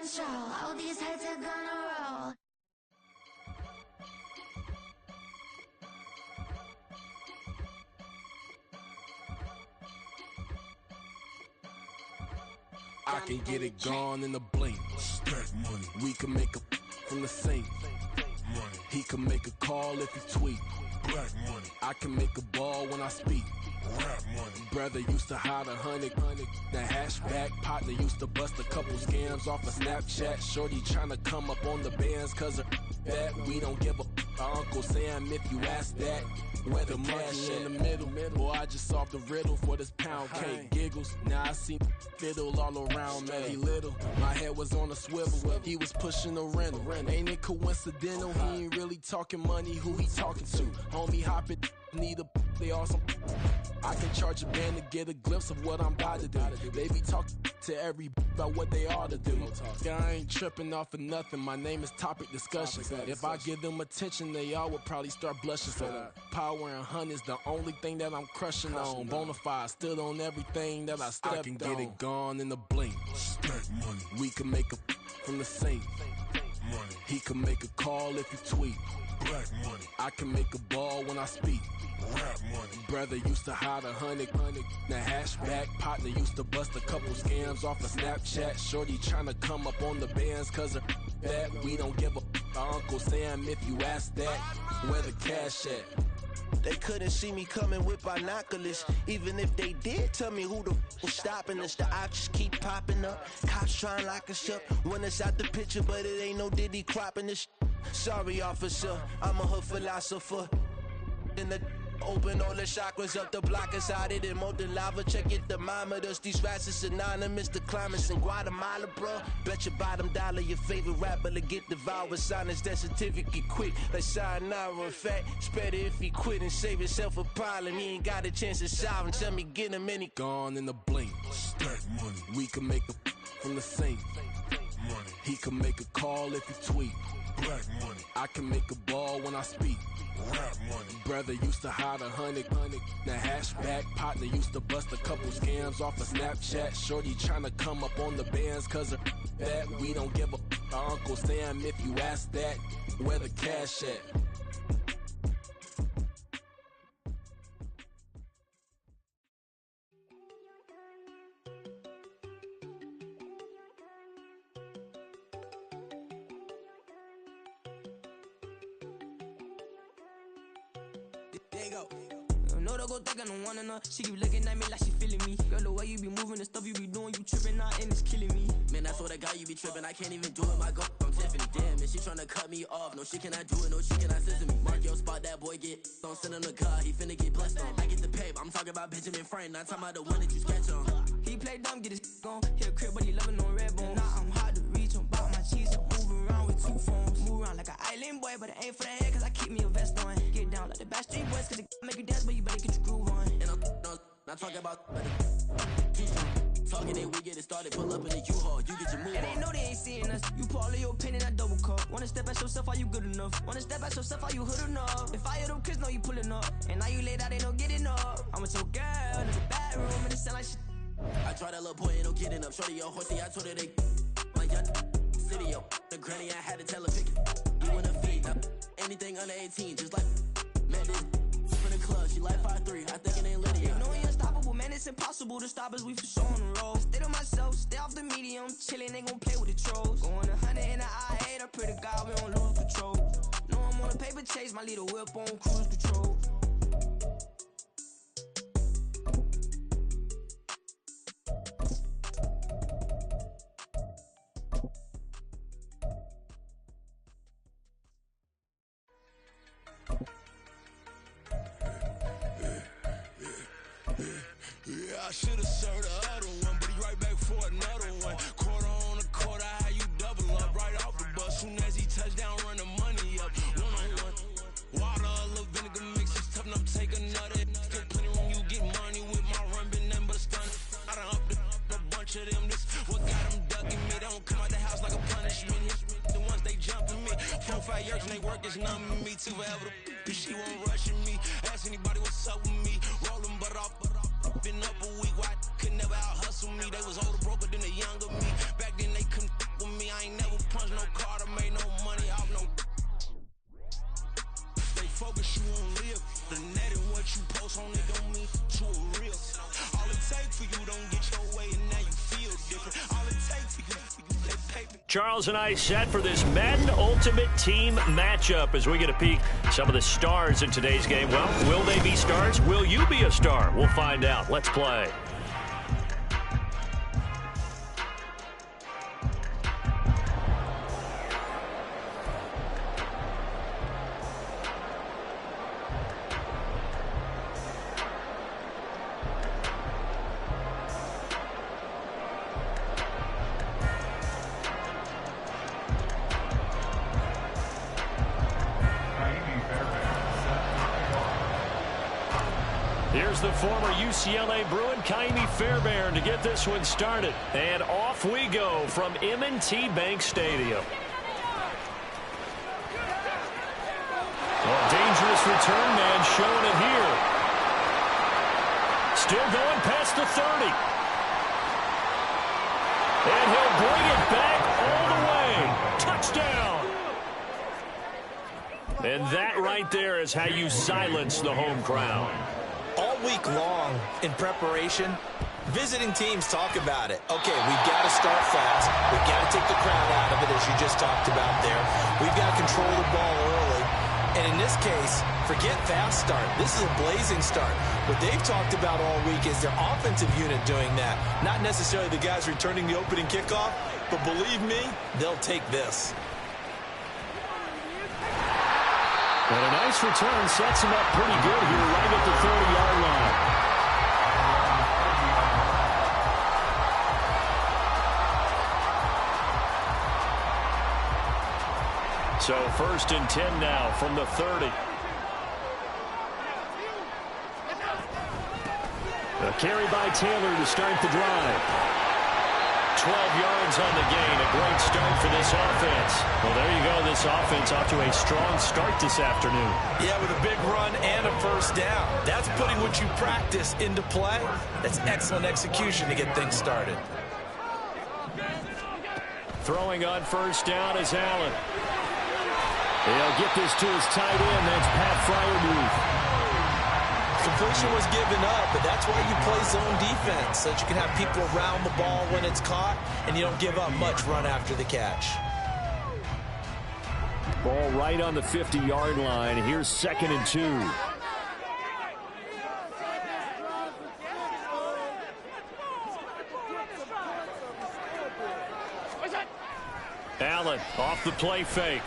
control. All these heads are gonna roll. I can get it gone in a blink. Stack money. We can make a from the sink. Money. He can make a call if he tweet. Black money. I can make a ball when I speak. Rap money. Brother used to hide 100. The hashback partner used to bust a couple scams off of Snapchat. Shorty tryna come up on the bands cause of that. We don't give a Uncle Sam if you ask that. Where the cash in the middle. Boy, I just solved the riddle for this pound cake. Giggles, now I see fiddle all around me. Little, my head was on a swivel. He was pushing a rental. Ain't it coincidental? He ain't really talking money. Who he talking to? Homie hopping, need a they awesome. I can charge a band to get a glimpse of what I'm about to do. They be talking to every about what they ought to do. I ain't tripping off of nothing. My name is Topic Discussion. If I give them attention, they all would probably start blushing. So power and hunt is the only thing that I'm crushing on. Bonafide stood on everything that I stepped on. I can get it gone in a blink. Stack money. We can make a from the sink. Money. He can make a call if he tweet. Black money. I can make a ball when I speak. Rap money. Brother used to hide 100. The hashback partner used to bust a couple scams off of Snapchat. Shorty tryna come up on the bands cause of that. We don't give a Uncle Sam if you ask that. Where the cash at? They couldn't see me coming with binoculars. Even if they did, tell me who the f was stopping us. The options keep popping up. Cops trying to lock us up. When it's out the picture, but it ain't no Diddy cropping this. Sorry, officer, I'm a hood philosopher. In the open all the chakras up the block inside it and molten lava. Check your thermometers. These rats is synonymous to climates in Guatemala, bro. Bet your bottom dollar your favorite rapper to get devoured. Sign his death certificate quick. Like sayonara. In fact, it's better if he quit and save himself a problem. He ain't got a chance to solve and tell me get him any. Gone in a blink. Stack money. We can make a from the sink. Money. He can make a call if he tweet. Black money. I can make a ball when I speak. Rap money. Brother used to hide 100. The hashback partner used to bust a couple scams off of Snapchat. Shorty tryna come up on the bands cause of that. We don't give a Uncle Sam if you ask that. Where the cash at? No, don't go thinking I don't wanna. She keep looking at me like she feeling me. Girl, the way you be moving, the stuff you be doing, you tripping out and it's killing me. Man, I swear to God, you be tripping. I can't even do it. My girl from Tiffany. Damn, and she tryna cut me off. No, she cannot do it. No, she cannot listen me. Mark your spot, that boy get on. Send him the car. He finna get blessed on. I get the paper. I'm talking about Benjamin Franklin. Not talking about the one that you sketch on. He play dumb, get his on. Hit a crib, but he loving on red bone. Now I'm hard to reach. I'm about my cheese. I'm moving around with 2 phones. Move around like an island boy, but it ain't for the head, cause I keep me a vest on. Get down like the Backstreet Boys, cause it make you dance, but you better get your groove on. And I'm not talking about talking it, we get it started. Pull up in the U-Haul, you get your move on. And they know they ain't seeing us. You pull all of your pin in that double cup. Wanna step at yourself, are you good enough? Wanna step at yourself, are you hood enough? If I hear them kids, know you pulling up. And now you laid out, they don't get enough. I'm with your girl in the bedroom, and it sound like shit. I tried that little boy, ain't no getting up. Shorty, your horsey, I told her they like young city, yo. The granny, I had to tell her pick it. You wanna feed up anything under 18, just like man, this for the club. She like 5'3", I think it ain't Lydia. You know we unstoppable, man, it's impossible to stop us, we for sure on the road. Stay to myself, stay off the medium, chillin', they gon' play with the trolls. Going 100 in the I-8, I pray to God we don't lose control. Know I'm on a paper chase, my leader whip on cruise control. I should've served the other one, but he right back for another one. Quarter on a quarter, how you double up right off the bus. Soon as he touch down, run the money up. One-on-one. Water, a little vinegar mix, it's tough enough to take another. Still plenty room, you get money with my run, been nothing but a stunt. I done upped a bunch of them. This what got them ducking me. They don't come out the house like a punishment. The ones they jumping me. 4 or 5 years and they work is numbing me. Too forever. She won't rushing me. Ask anybody what's up with me. Rolling butt off. Been up a week, why could never out hustle me? They was older, broker than the younger me. Back then they couldn't with me, I Charles and I set for this Madden Ultimate Team matchup as we get a peek some of the stars in today's game. Well, will they be stars? Will you be a star? We'll find out. Let's play. Here's the former UCLA Bruin, Ka'imi Fairbairn, to get this one started. And off we go from M&T Bank Stadium. Well, dangerous return man showing it here. Still going past the 30. And he'll bring it back all the way. Touchdown. And that right there is how you silence the home crowd. All week long in preparation, visiting teams talk about it. Okay, we've got to start fast. We've got to take the crowd out of it, as you just talked about there. We've got to control the ball early. And in this case, forget fast start. This is a blazing start. What they've talked about all week is their offensive unit doing that. Not necessarily the guys returning the opening kickoff, but believe me, they'll take this. And a nice return sets him up pretty good here right at the 30-yard line. So 1st and 10 now from the 30. A carry by Taylor to start the drive. 12 yards on the gain. A great start for this offense. Well, there you go. This offense off to a strong start this afternoon. Yeah, with a big run and a first down. That's putting what you practice into play. That's excellent execution to get things started. Throwing on first down is Allen. He'll get this to his tight end. That's Pat Freiermuth. Completion was given up, but that's why you play zone defense, so that you can have people around the ball when it's caught, and you don't give up much run after the catch. Ball right on the 50-yard line. Here's 2nd and 2. Allen off the play fake.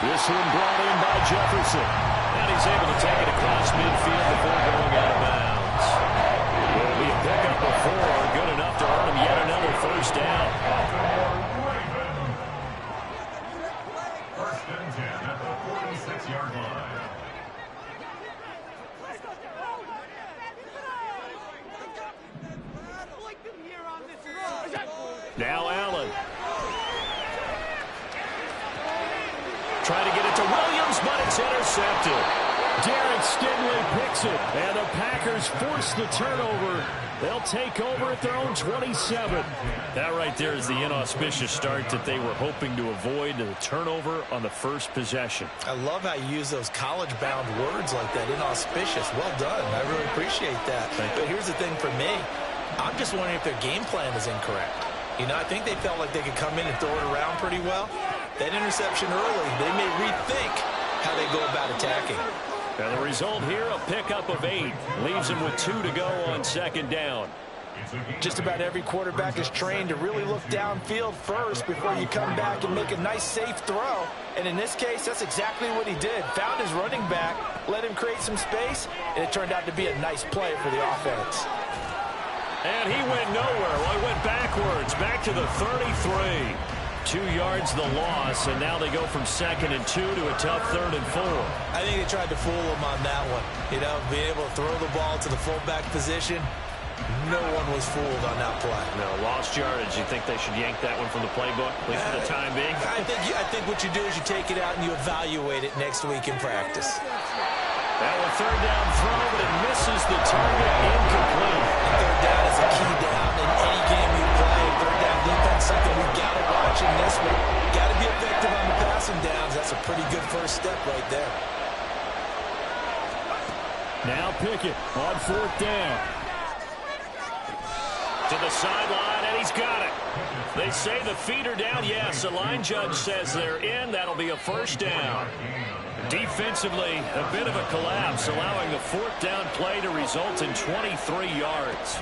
This one brought in by Jefferson. And he's able to take it across midfield before going out of bounds. Will be a pickup before. Good enough to earn him yet another first down. 1st and 10 at the 46-yard line. Now Allen. Trying to get it to Williams, but it's intercepted. Derek Stingley picks it, and the Packers force the turnover. They'll take over at their own 27. That right there is the inauspicious start that they were hoping to avoid, the turnover on the first possession. I love how you use those college-bound words like that, inauspicious. Well done. I really appreciate that. But here's the thing for me. I'm just wondering if their game plan is incorrect. You know, I think they felt like they could come in and throw it around pretty well. That interception early, they may rethink how they go about attacking. And the result here, a pickup of 8. Leaves them with 2 to go on 2nd down. Just about every quarterback is trained to really look downfield first before you come back and make a nice, safe throw. And in this case, that's exactly what he did. Found his running back, let him create some space, and it turned out to be a nice play for the offense. And he went nowhere. Well, he went backwards, back to the 33. 2 yards the loss, and now they go from 2nd and 2 to a tough 3rd and 4. I think they tried to fool him on that one. You know, being able to throw the ball to the fullback position, no one was fooled on that play. No, lost yardage. You think they should yank that one from the playbook, at least for the time being? I think what you do is you take it out and you evaluate it next week in practice. That one 3rd down throw, but it misses the target, incomplete. 3rd down is a key down in any game you play. 3rd down defense, something we've got to watch in this one. Got to be effective on the passing downs. That's a pretty good first step right there. Now Pickett on 4th down. To the sideline, and he's got it. They say the feet are down. Yes, the line judge says they're in. That'll be a first down. Defensively, a bit of a collapse, allowing the fourth down play to result in 23 yards.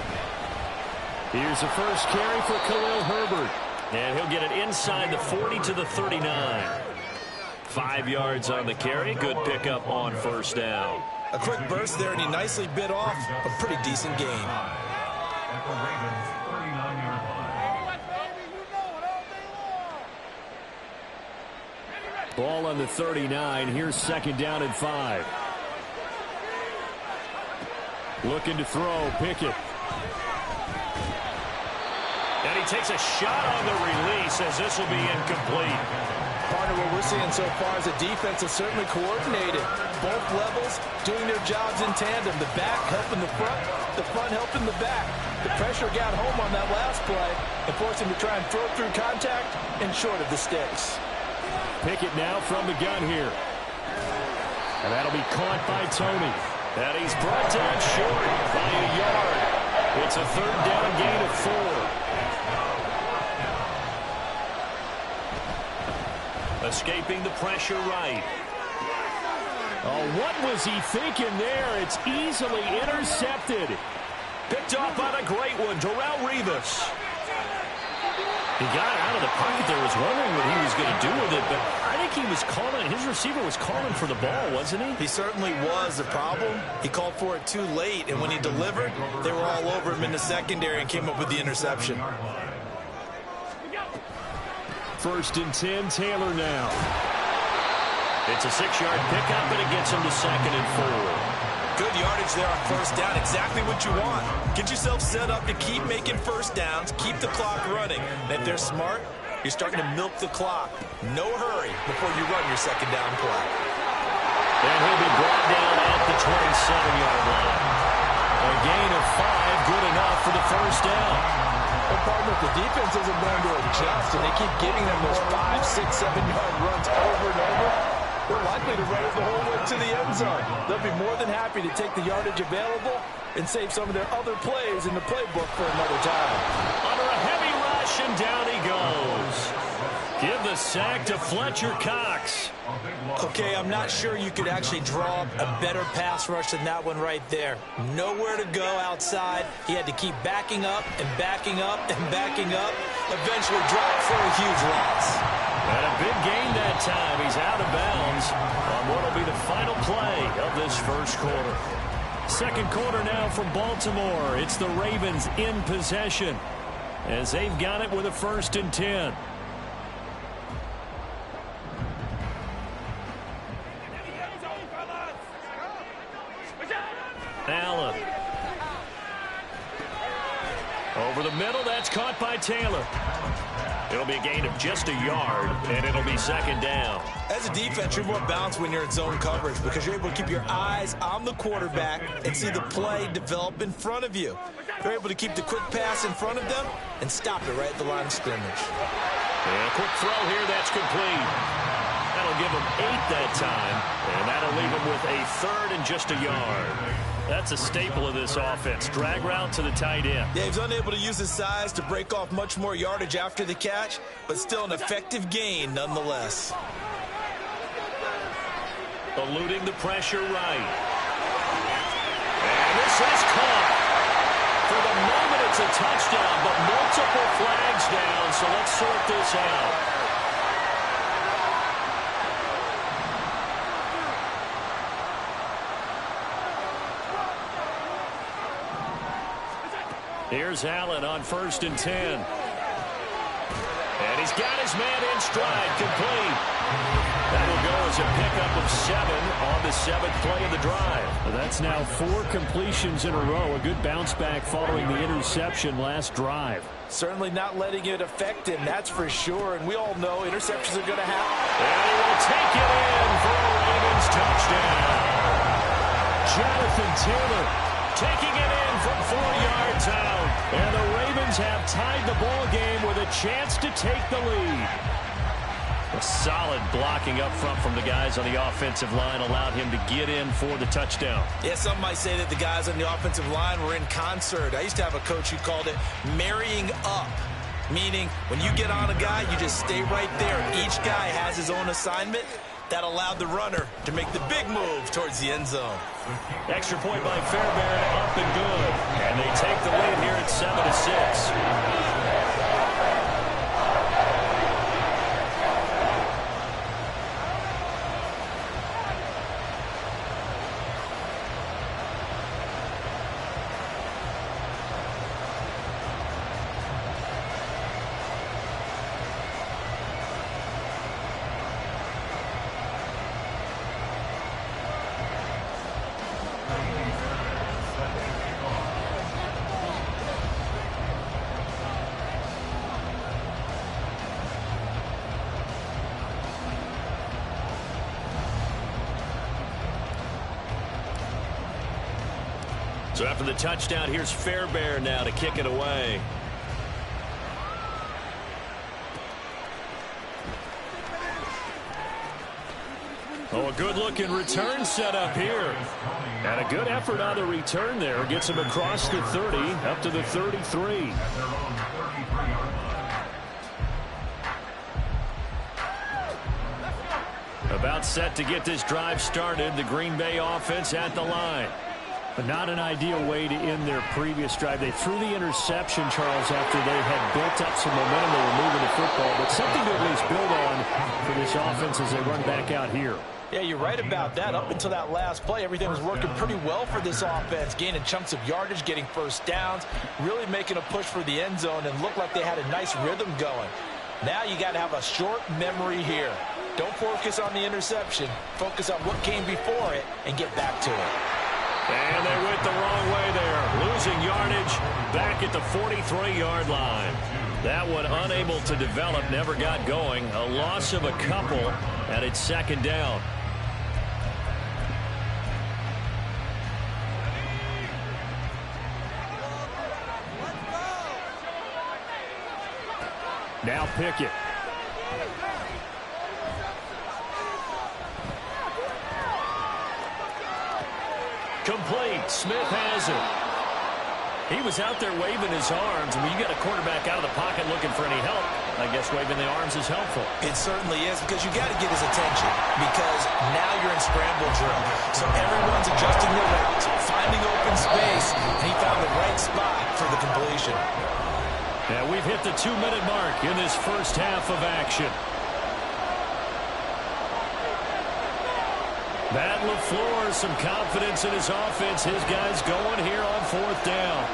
Here's the first carry for Khalil Herbert. And he'll get it inside the 40 to the 39. 5 yards on the carry. Good pickup on first down. A quick burst there, and he nicely bit off a pretty decent gain. At the Ravens' 39-yard line. Ball on the 39. Here's second down and 5. Looking to throw. Pickett. And he takes a shot on the release as this will be incomplete. Partner, what we're seeing so far is a defense that's certainly coordinated. Both levels doing their jobs in tandem. The back helping the front helping the back. The pressure got home on that last play and forced him to try and throw through contact and short of the sticks. Pickett now from the gun here. And that'll be caught by Tony. And he's brought down short by a yard. It's a third down gain of 4. Escaping the pressure right. Oh, what was he thinking there? It's easily intercepted. Picked off on a great one, Darrelle Revis. He got out of the pocket there, was wondering what he was going to do with it, but I think he was calling, his receiver was calling for the ball, wasn't he? He certainly was. The problem, he called for it too late, and when he delivered, they were all over him in the secondary and came up with the interception. First and 10, Taylor now. It's a 6-yard pickup, and it gets him to second and 4. Good yardage there on first down. Exactly what you want. Get yourself set up to keep making first downs, keep the clock running. And if they're smart, you're starting to milk the clock. No hurry before you run your second down play. And he'll be brought down at the 27-yard line. A gain of 5, good enough for the first down. Well, partner, if the defense isn't going to adjust and they keep giving them those 5, 6, 7-yard runs over and over, they're likely to run it the whole way to the end zone. They'll be more than happy to take the yardage available and save some of their other plays in the playbook for another time. Under a heavy rush, and down he goes. Give the sack to Fletcher Cox. Okay, I'm not sure you could actually draw up a better pass rush than that one right there. Nowhere to go outside. He had to keep backing up and backing up and backing up. Eventually dropped for a huge loss. And a big gain that time. He's out of bounds on what will be the final play of this first quarter. Second quarter now from Baltimore. It's the Ravens in possession as they've got it with a 1st and 10. Allen. Over the middle, that's caught by Taylor. It'll be a gain of just a yard, and it'll be second down. As a defense, you're more balanced when you're in zone coverage because you're able to keep your eyes on the quarterback and see the play develop in front of you. You're able to keep the quick pass in front of them and stop it right at the line of scrimmage. And a quick throw here, that's complete. That'll give him 8 that time, and that'll leave him with a 3rd and just a yard. That's a staple of this offense. Drag route to the tight end. Yeah, he's unable to use his size to break off much more yardage after the catch, but still an effective gain nonetheless. Eluding the pressure right. And this is caught. For the moment, it's a touchdown, but multiple flags down, so let's sort this out. Here's Allen on 1st and 10. And he's got his man in stride, complete. That'll go as a pickup of 7 on the 7th play of the drive. That's now 4 completions in a row. A good bounce back following the interception last drive. Certainly not letting it affect him, that's for sure. And we all know interceptions are going to happen. And he will take it in for a Ravens touchdown. Jonathan Taylor taking it in from 4 yards out. And the Ravens have tied the ball game with a chance to take the lead. A solid blocking up front from the guys on the offensive line allowed him to get in for the touchdown. Yeah, some might say that the guys on the offensive line were in concert. I used to have a coach who called it marrying up, meaning when you get on a guy, you just stay right there. Each guy has his own assignment. That allowed the runner to make the big move towards the end zone. Extra point by Fairbairn, up and good. And they take the lead here at 7-6. So after the touchdown, here's Fairbairn now to kick it away. Oh, a good-looking return set up here. And a good effort on the return there. Gets him across the 30, up to the 33. About set to get this drive started. The Green Bay offense at the line. But not an ideal way to end their previous drive. They threw the interception, Charles, after they had built up some momentum. They were moving the football, but something to at least build on for this offense as they run back out here. Yeah, you're right about that. Up until that last play, everything was working pretty well for this offense, gaining chunks of yardage, getting first downs, really making a push for the end zone, and looked like they had a nice rhythm going. Now you got to have a short memory here. Don't focus on the interception. Focus on what came before it and get back to it. And they went the wrong way there. Losing yardage back at the 43-yard line. That one unable to develop, never got going. A loss of a couple, and it's second down. Now Pickett. Complete. Smith has it. He was out there waving his arms. When you got a quarterback out of the pocket looking for any help, I guess waving the arms is helpful. It certainly is, because you got to get his attention, because now you're in scramble drill. So everyone's adjusting their routes, finding open space, and he found the right spot for the completion. And we've hit the 2-minute mark in this first half of action. Matt LaFleur, some confidence in his offense. His guys going here on fourth down.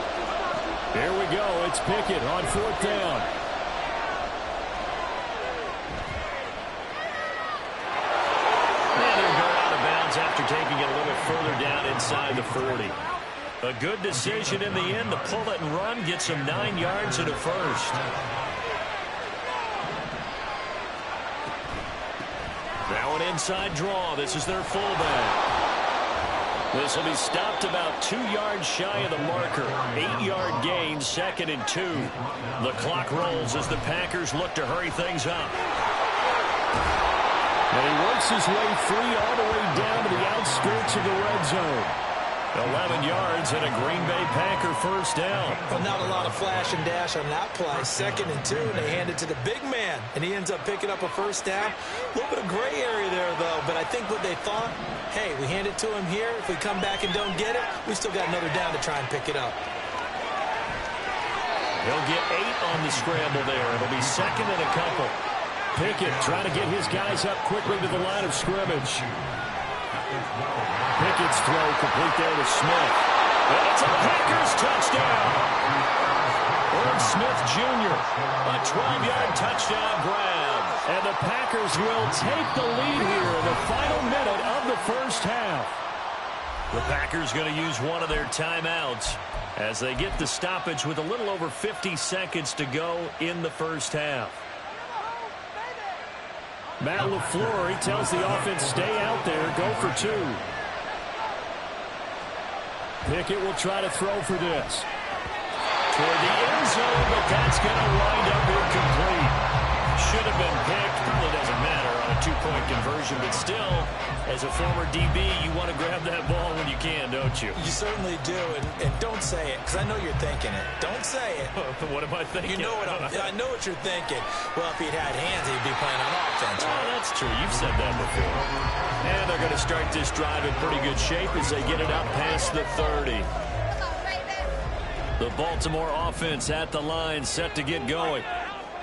Here we go. It's Pickett on fourth down. And they're going out of bounds after taking it a little further down inside the 40. A good decision in the end to pull it and run. Get some 9 yards and a first. Now an inside draw. This is their fullback. This will be stopped about 2 yards shy of the marker. 8-yard gain, 2nd and 2. The clock rolls as the Packers look to hurry things up. And he works his way free all the way down to the outskirts of the red zone. 11 yards and a Green Bay Packer first down. Well, not a lot of flash and dash on that play. 2nd and 2, and they hand it to the big man, and he ends up picking up a first down. A little bit of gray area there, though, but I think what they thought, hey, we hand it to him here. If we come back and don't get it, we still got another down to try and pick it up. He'll get 8 on the scramble there. It'll be 2nd and a couple. Pickett trying to get his guys up quickly to the line of scrimmage. Pickett's throw complete there to Smith. And it's a Packers touchdown. Irv Smith Jr. A 12-yard touchdown grab. And the Packers will take the lead here in the final minute of the first half. The Packers going to use one of their timeouts as they get the stoppage with a little over 50 seconds to go in the first half. Matt LaFleur, he tells the offense, stay out there, go for 2. Pickett will try to throw for this. Toward the end zone, but that's going to wind up incomplete. Should have been picked. Probably doesn't matter. situation, but still, as a former DB, you want to grab that ball when you can, don't you? You certainly do, and don't say it, because I know you're thinking it. Don't say it. What am I thinking? You know what I know what you're thinking. Well, if he'd had hands, he'd be playing on offense. Oh, that's true. You've said that before. And they're going to start this drive in pretty good shape as they get it out past the 30. The Baltimore offense at the line, set to get going.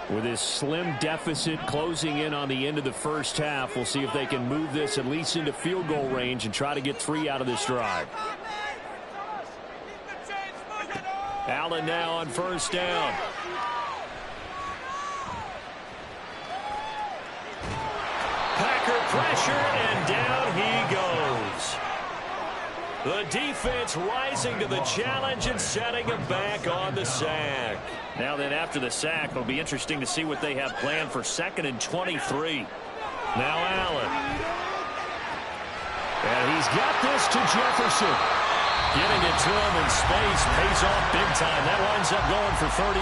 With this slim deficit closing in on the end of the first half, we'll see if they can move this at least into field goal range and try to get 3 out of this drive. Allen now on first down. Packer pressure, and down he goes. The defense rising to the challenge and setting him back on the sack. Now then, after the sack, it'll be interesting to see what they have planned for 2nd and 23. Now Allen. And he's got this to Jefferson. Getting it to him in space pays off big time. That winds up going for 31.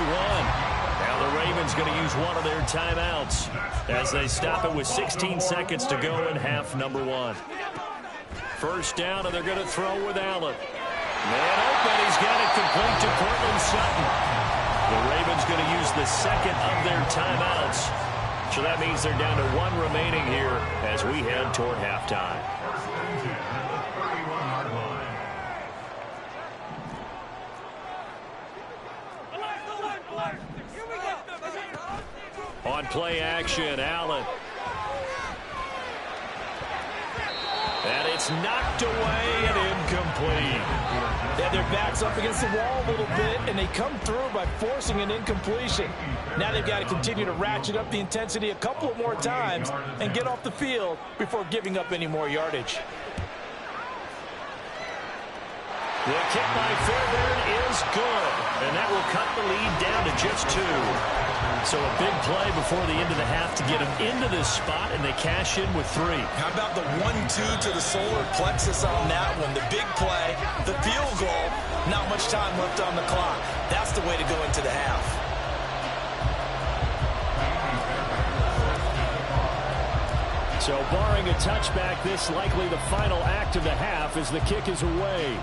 Now the Ravens going to use one of their timeouts as they stop it with 16 seconds to go in half number 1. First down, and they're going to throw with Allen. Man open, he's got it complete to Courtland Sutton. The Ravens going to use the second of their timeouts. So that means they're down to 1 remaining here as we head toward halftime. On play action, Allen. And it's knocked away and incomplete. Yeah, their back's up against the wall a little bit, and they come through by forcing an incompletion. Now they've got to continue to ratchet up the intensity a couple of more times and get off the field before giving up any more yardage. The kick by Fairbairn is good, and that will cut the lead down to just 2. So a big play before the end of the half to get them into this spot, and they cash in with 3. How about the 1-2 to the solar plexus on that one? The big play, the field goal, not much time left on the clock. That's the way to go into the half. So barring a touchback, this likely the final act of the half as the kick is away.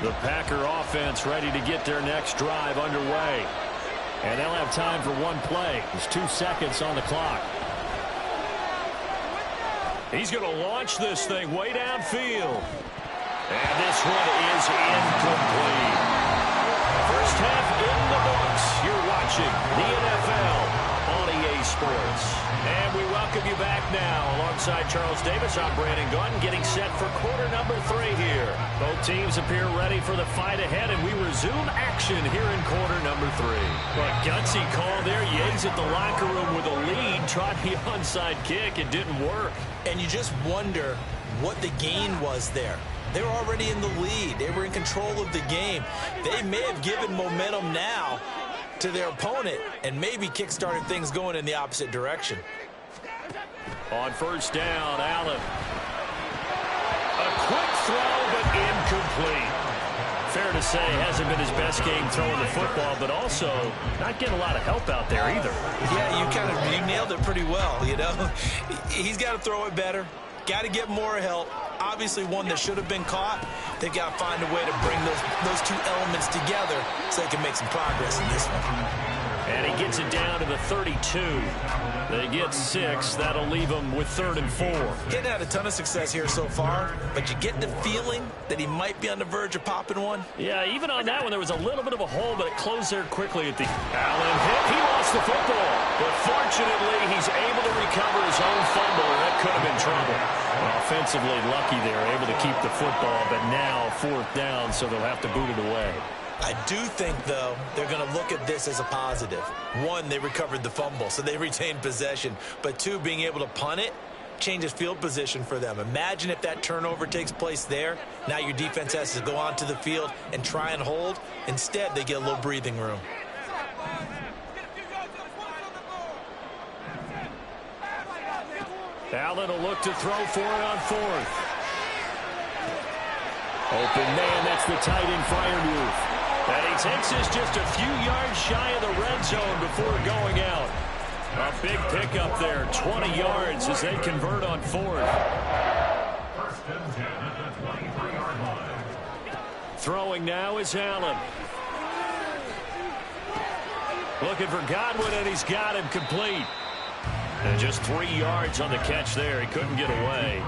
The Packer offense ready to get their next drive underway. And they'll have time for 1 play. There's 2 seconds on the clock. He's going to launch this thing way downfield. And this one is incomplete. First half in the books. You're watching the NFL on EA Sports. And we welcome you back now. Alongside Charles Davis, I'm Brandon Gunn, getting set for quarter number 3 here. Both teams appear ready for the fight ahead, and we resume action here in quarter number 3. But gutsy call there. You exit the locker room with a lead, tried the onside kick. It didn't work. And you just wonder what the gain was there. They were already in the lead. They were in control of the game. They may have given momentum now to their opponent and maybe kick-started things going in the opposite direction. On first down, Allen. A quick throw, but incomplete. Fair to say, hasn't been his best game throwing the football, but also not getting a lot of help out there either. Yeah, you nailed it pretty well, you know. He's got to throw it better. Got to get more help. Obviously one that should have been caught. They've got to find a way to bring those 2 elements together so they can make some progress in this one. And he gets it down to the 32. They get 6. That'll leave them with 3rd and 4. He hadn't had a ton of success here so far, but you get the feeling that he might be on the verge of popping one. Yeah, even on that one, there was a little bit of a hole, but it closed there quickly at the Allen hit. He lost the football, but fortunately, he's able to recover his own fumble, and that could have been trouble. Offensively lucky there, able to keep the football, but now 4th down, so they'll have to boot it away. I do think, though, they're going to look at this as a positive. 1, they recovered the fumble, so they retained possession. But 2, being able to punt it changes field position for them. Imagine if that turnover takes place there. Now your defense has to go onto the field and try and hold. Instead, they get a little breathing room. Allen will look to throw for it on fourth. Open man, that's the tight end Freiermuth. And he takes us just a few yards shy of the red zone before going out. A big pickup there, 20 yards as they convert on fourth. First and 10 at the 23-yard line. Throwing now is Allen. Looking for Godwin, and he's got him complete. And just 3 yards on the catch there. He couldn't get away.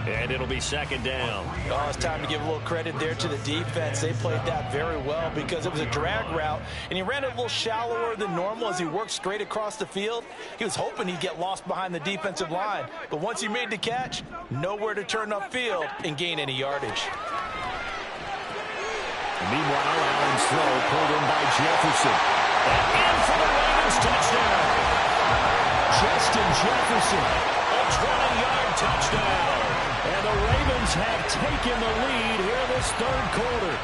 And it'll be second down. Oh, it's time to give a little credit there to the defense. They played that very well because it was a drag route, and he ran it a little shallower than normal as he worked straight across the field. He was hoping he'd get lost behind the defensive line. But once he made the catch, nowhere to turn upfield and gain any yardage. Meanwhile, Allen's throw pulled in by Jefferson. And in for the Ravens touchdown. Justin Jefferson, a 20-yard touchdown. And the Ravens have taken the lead here in this third quarter.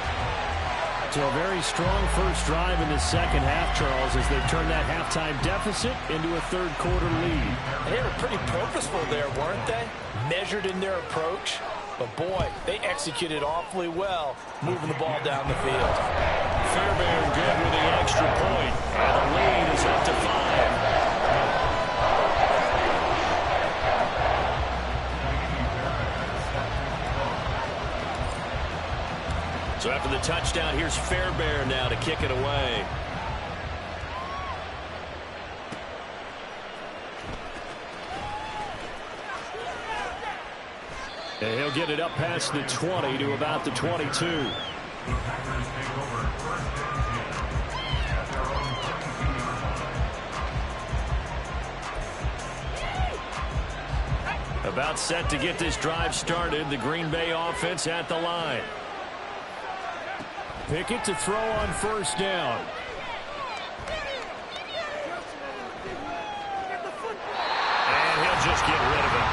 So a very strong first drive in the second half, Charles, as they've turned that halftime deficit into a third quarter lead. They were pretty purposeful there, weren't they? Measured in their approach. But, boy, they executed awfully well, moving the ball down the field. Fairbairn good with the extra point. And the lead is up to 5. So after the touchdown, here's Fairbairn now to kick it away. And he'll get it up past the 20 to about the 22. About set to get this drive started. The Green Bay offense at the line. Pickett to throw on first down. And he'll just get rid of it.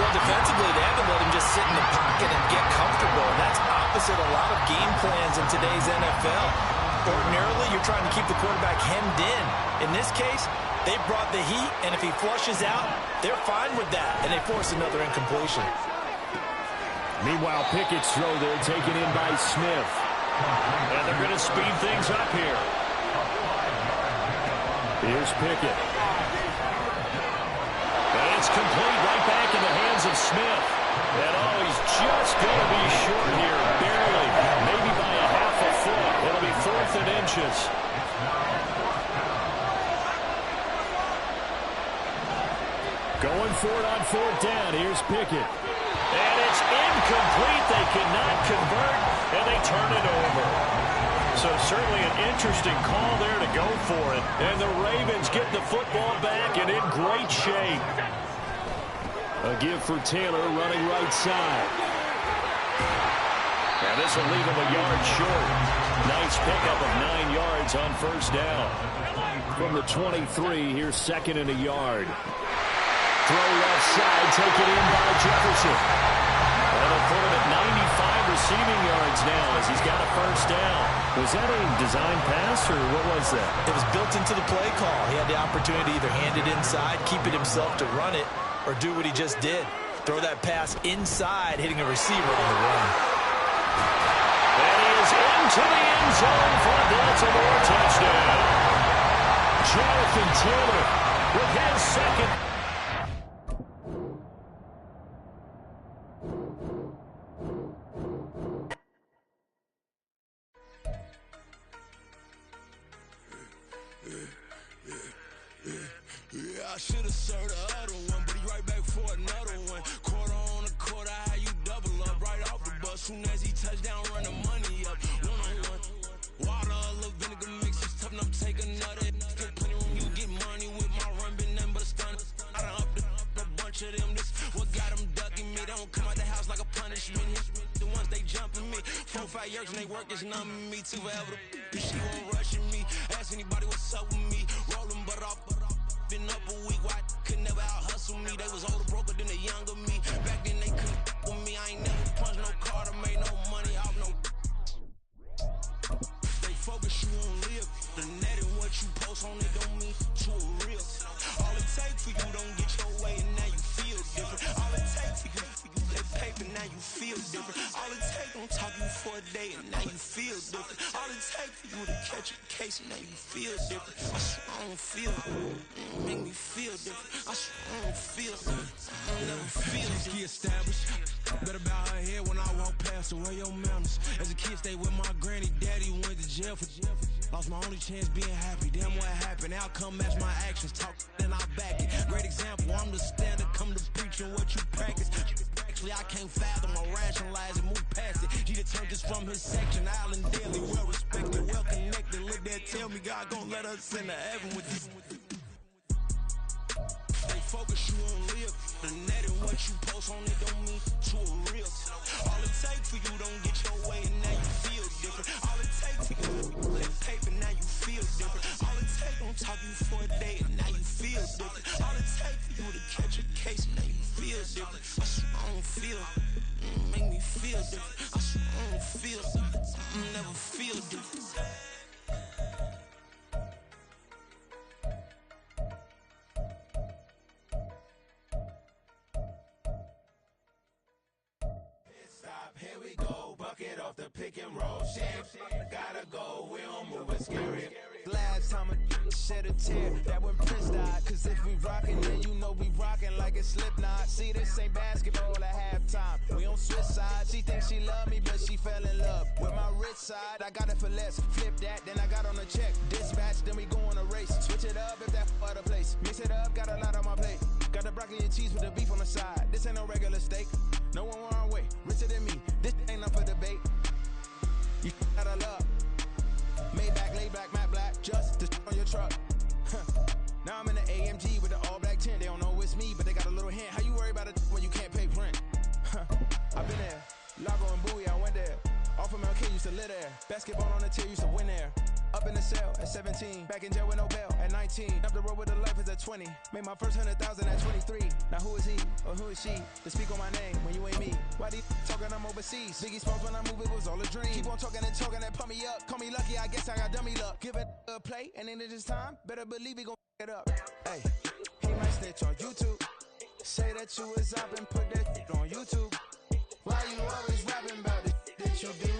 Well, defensively, they haven't let him just sit in the pocket and get comfortable. And that's opposite a lot of game plans in today's NFL. Ordinarily, you're trying to keep the quarterback hemmed in. In this case, they brought the heat, and if he flushes out, they're fine with that, and they force another incompletion. Meanwhile, Pickett's throw there taken in by Smith. And they're going to speed things up here. Here's Pickett. And it's complete right back in the hands of Smith. And oh, he's just going to be short here, barely, maybe by a half a foot. It'll be 4th and inches. Going for it on 4th down. Here's Pickett. And it's incomplete. They cannot convert, and they turn it over. So certainly an interesting call there to go for it. And the Ravens get the football back and in great shape. A give for Taylor running right side. And this will leave him a yard short. Nice pickup of 9 yards on first down. From the 23, here's 2nd and a yard. Throw left side, taken in by Jefferson. And they'll put him at 95 receiving yards now as he's got a first down. Was that a design pass, or what was that? It was built into the play call. He had the opportunity to either hand it inside, keep it himself to run it, or do what he just did. Throw that pass inside, hitting a receiver on the run. And he is into the end zone for a Baltimore touchdown. Jonathan Taylor with his second. I should have served the other one, but he right back for another one. Quarter on a quarter, how you double up right off the bus. Soon as he touch down, run the money up. One-on-one. Water, a little vinegar mix, it's tough enough to take another. Get plenty room, you get money with my run, been nothing but a stun. I done upped a bunch of them. This what got them ducking me. They don't come out the house like a punishment. The ones they jumping me. 4 or 5 years and they work is numbing me. Too forever. She won't rushing me. Ask anybody what's up with me. Rolling butt off. Been up a week, why could never out hustle me? They was older, broker than the younger me. Back then they couldn't with me. I ain't never punched no card or made no money off no. They focus you on live. The net and what you post on it don't mean to a real. All it takes for you don't get your way and now you feel feel different. All it take, don't talk you for a day, and now you feel different. All it take for you to catch a case, and now you feel different. I don't feel it. Make me feel different. I don't feel it. I never feel it. Ski established. Better bow her head when I walk past her. Where your manners? As a kid, stayed with my granny. Daddy went to jail for lost my only chance being happy. Damn, what happened? Outcome match my actions. Talk, then I back it. Great example. I'm the standard. Come to preaching what you practice. Actually, I can't fathom or rationalize and move past it. He turned this from his section. Island daily, well respected, well connected. Look there, tell me God gon' let us into heaven with this. Stay focused, you won't live. The net and what you post on it don't mean to a real. All it takes for you don't get your way and now you feel different. All it takes for you to let paper, now you feel different. All it takes don't talk you for a day and now you feel different. All it takes for you to catch a case and now you feel different. I don't feel it. Make me feel different. I don't feel it. I never feel different. Here we go, bucket off the pick and roll. Shit, gotta go, we don't move it scary. Last time a shed a tear, that when Prince died. Cause if we rockin', then you know we rockin' like a Slipknot. See, this ain't basketball at halftime. We on switch sides. She thinks she love me, but she fell in love with my rich side. I got it for less. Flip that, then I got on a check. Dispatch, then we go on a race. Switch it up if that other place. Mix it up, got a lot on my plate. Got the broccoli and cheese with the beef on the side. This ain't no regular steak. No one wrong way, richer than me. This ain't up for debate. You gotta love. Maybach, laid back, matte black, just to on your truck. Now I'm in the AMG with the all black tint. They don't know it's me, but they got a little hint. How you worry about it when you can't pay rent? I've been there. Lago and Bowie, I went there. Off of MLK, used to live there. Basketball on the tier, used to win there. Up in the cell at 17. Back in jail with no bail at 19. Up the road with the life is at 20. Made my first 100,000 at 23. Now who is he or who is she to speak on my name when you ain't me? Why they talking I'm overseas? Biggie Smalls when I move, it was all a dream. Keep on talking and talking and pump me up. Call me lucky, I guess I got dummy luck. Give it a play and then it's time. Better believe he gon' it up. Hey, he might snitch on YouTube. Say that you was up and put that shit on YouTube. Why you always rapping about the shit that you do?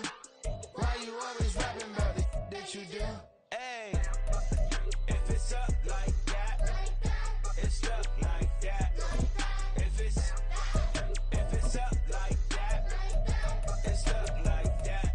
Why you always rapping about the shit that you do? Hey, if it's up like that, it's up like that. If it's up like that, it's up like that.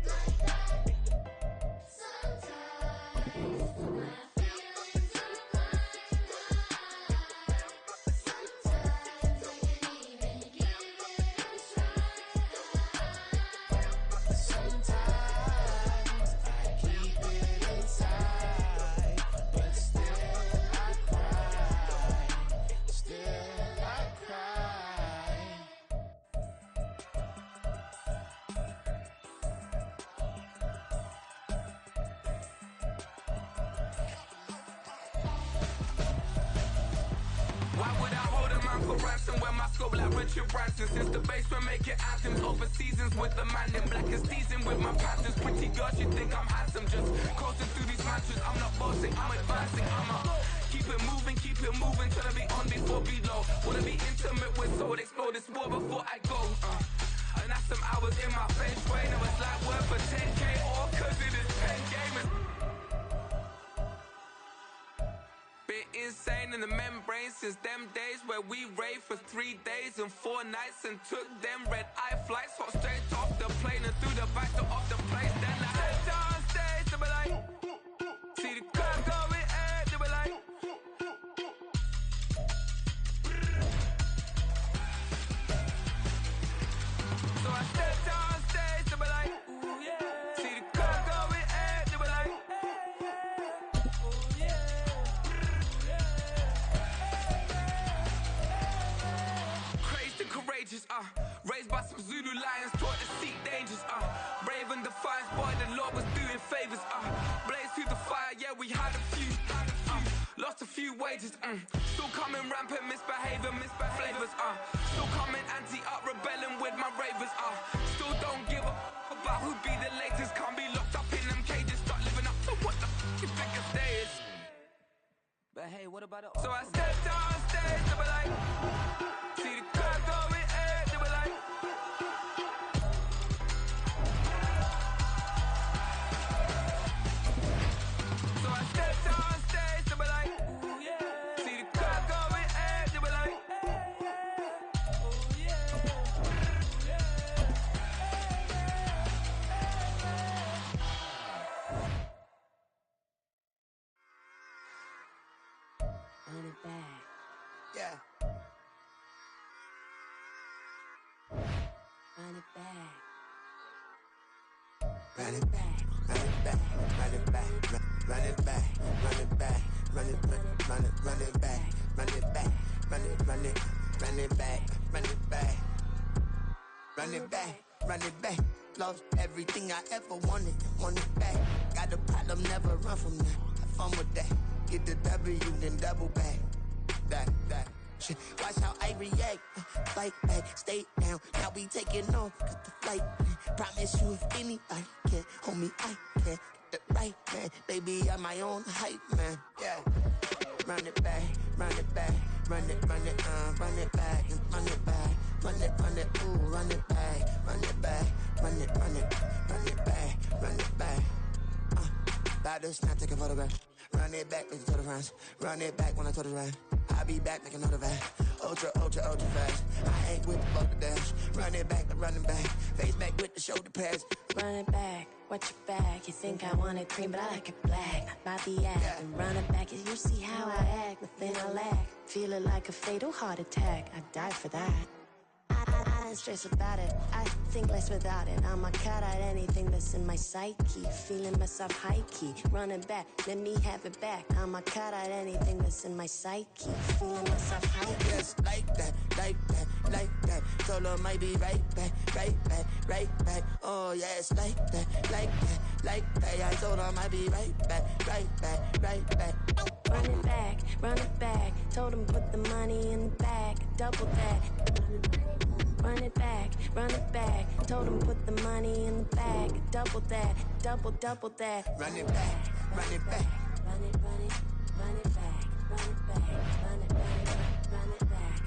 Richard Branson, since the basement making anthems over seasons with the man in black and season with my patterns. Pretty girls, you think I'm handsome, just coasting through these mansions. I'm not bossing, I'm advancing. Keep it moving till I be on before below. Wanna be intimate with soul, explore this war before I go. And that's some hours in my face train. It was like work for 10K, all cause it is 10 gamers. Insane in the membrane since them days where we raved for 3 days and 4 nights and took them red-eye flights, hot straight off the plane and through the back door of the place. Then I head down stage to be like, see the crowd going air to be like, so I step down stage to be like, ooh yeah, see the crowd going air to be like, ooh yeah. Raised by some Zulu lions, taught to seek dangers, brave and defiant, boy, the Lord was doing favors, blaze through the fire, yeah, we had a few, lost a few wages, still coming rampant, misbehaving, flavors, still coming anti-up, rebelling with my ravers, still don't give a about who be the latest, can't be locked up in them cages, start living up to what the you think a day is. But hey, what about it? So I stepped down stage, to be like, see the crowd going air, to be like, it back. Yeah. Run it back. Run it back, run it back, run it back, run it back, run it back, run it back, run it back, run it back, run it back, run it back, run it back, run it back. Lost everything I ever wanted, want it back. Got a problem, never run from that. Have fun with that. Get the W, then double back. That. Shit. Watch how I react. Fight back, stay down. Now we taking off, got the flight. Promise you if anybody can, homie, I can. Get the right man, baby, I'm my own hype man. Yeah. Run it back, run it back, run it back, and run it back, run it, ooh, run it back, run it back, run it back, run it back. About to snap, take a photograph. Run it back, make it to the runs. Run it back when I told it right. I'll be back, make another van. Ultra fast. I ain't with the fuck the dash. Run it back, I'm running back. Face back with the shoulder pads. Run it back, watch your back. You think I want it cream, but I like it black. Not the act. Yeah. And run it back, you see how I act. Nothing I lack. Feeling like a fatal heart attack. I'd die for that. I don't stress about it. I think less without it. I'ma cut out anything that's in my psyche. Feeling myself high key. Running back, let me have it back. I'ma cut out anything that's in my psyche. Feeling myself high key. Yes, like that. Told her might be right back. Oh yes, like that. I told her might be right back. Run it back. Told him put the money in the bag. Double that. Run it back. Told him put the money in the bag. Double that. Double that. Run it back. Run it back. Run it back. Run it back. Run it back. Run it back.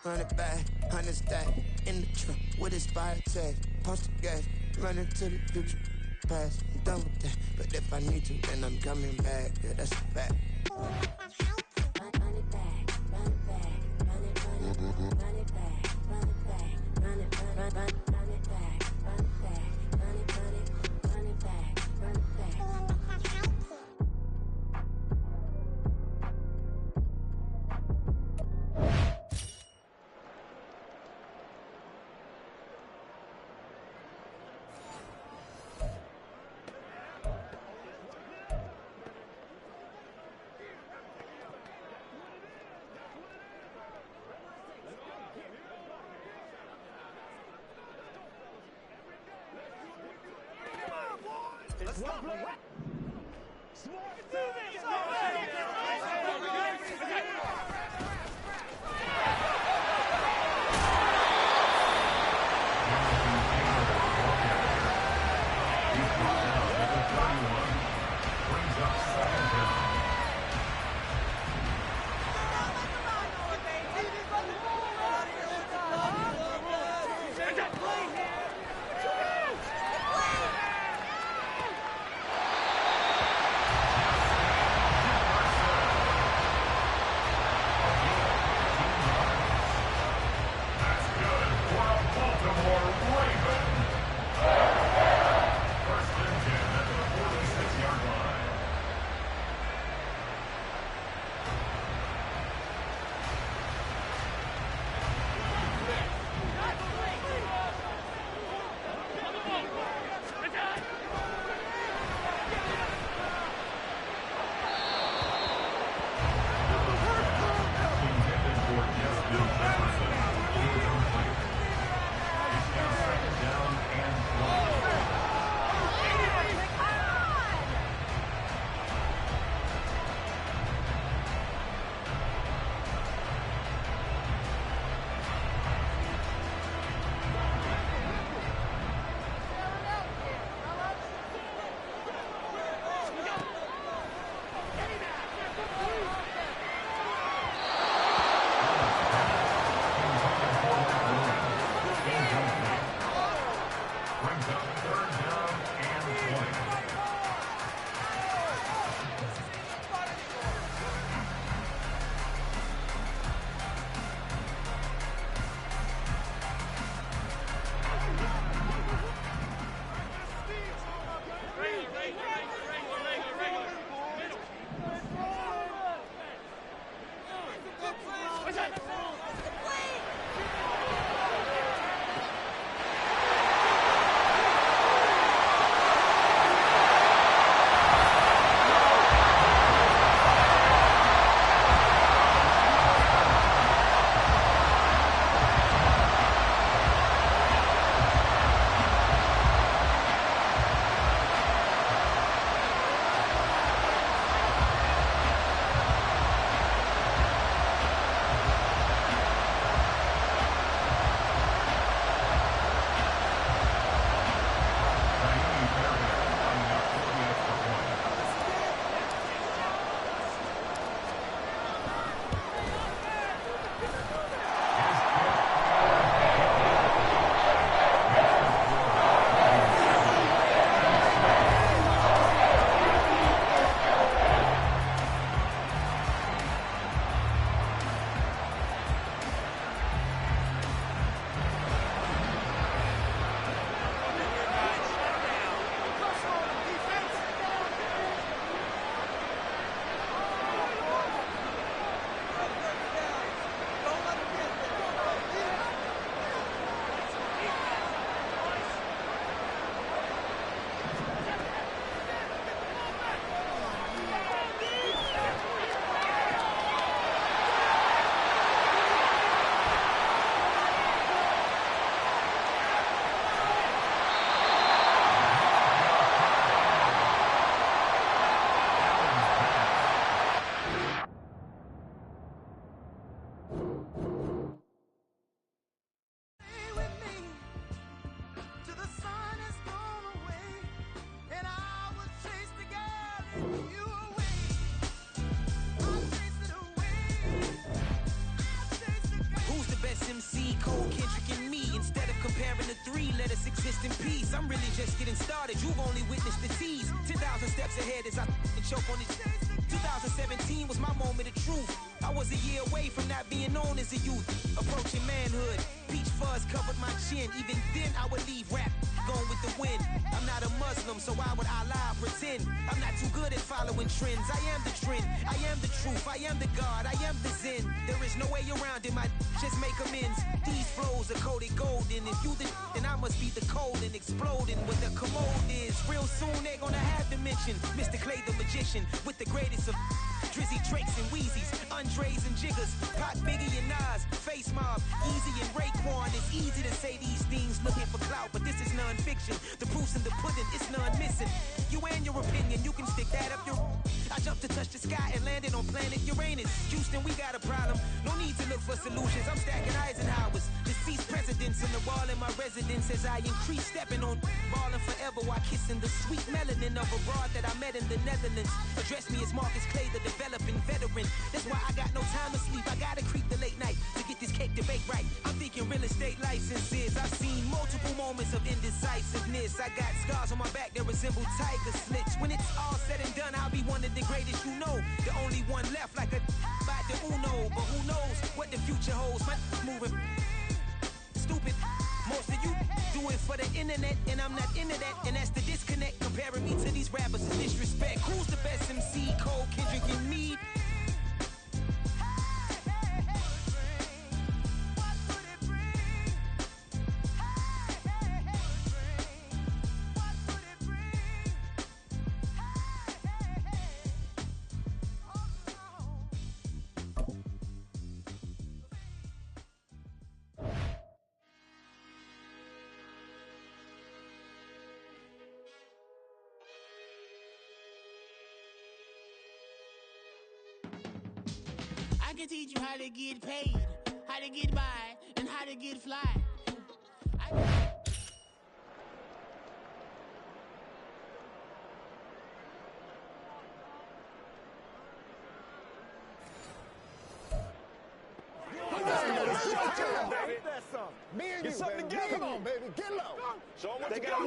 Run it back, 100 stack in the trunk with his fire tag. Punch the gas, running to the future. Past, I'm done with that. But if I need to, then I'm coming back. Yeah, that's a fact. Run it back. Run it back. Run it back. Run it back. Run it back. Run it back. Run it back. Run it back. Run it back. Run it back. rest in peace. I'm really just getting started. You've only witnessed the tease. 10,000 steps ahead as I choke on this. 2017 was my moment of truth. I was a year away from not being known as a youth. Approaching manhood. Peach fuzz covered my chin. Even then I would leave rap going with the wind. I'm not a Muslim, so why would I lie or pretend? I'm not too good at following trends. I am the trend. I am the truth. I am the God. I am the Zen. There is no way around it. My just make amends. These flows are coated golden. If you the then I must be the cold and exploding what the commode is. Real soon they're gonna have to mention Mr. Clay the magician with the greatest of Drizzy, Drakes, and Wheezies, Andres and Jiggers, Pac, Biggie, and Nas, Face Mob, Easy and Raekwon. It's easy to say these things looking for clout, but this is non-fiction. The proof's in the pudding, it's none missing. You and your opinion, you can stick that up your... I jumped to touch the sky and landed on planet Uranus. Houston, we got a problem. No need to look for solutions. I'm stacking Eisenhowers. Deceased presidents in the wall in my residence as I increase stepping on ballin' forever while kissing the sweet melanin of a broad that I met in the Netherlands. Address me as Marcus Clay, the developing veteran. That's why I got no time to sleep. I gotta creep the late night to get this cake to bake right. I'm thinking real estate licenses. I've seen multiple moments of indecisiveness. I got scars on my back that resemble tiger slits. When it's all said and done, I'll be one of the greatest you know. The only one left like a by the Uno. But who knows what the future holds? My moving stupid. Most of you do it for the internet, and I'm not into that. And that's the disconnect. Comparing me to these rappers is disrespect. Who's the best MC? Cole, Kendrick, and Meade? I can teach you how to get paid, how to get by, and how to get fly. Me and you, something together. Come on, baby, get low. Show them what they you got.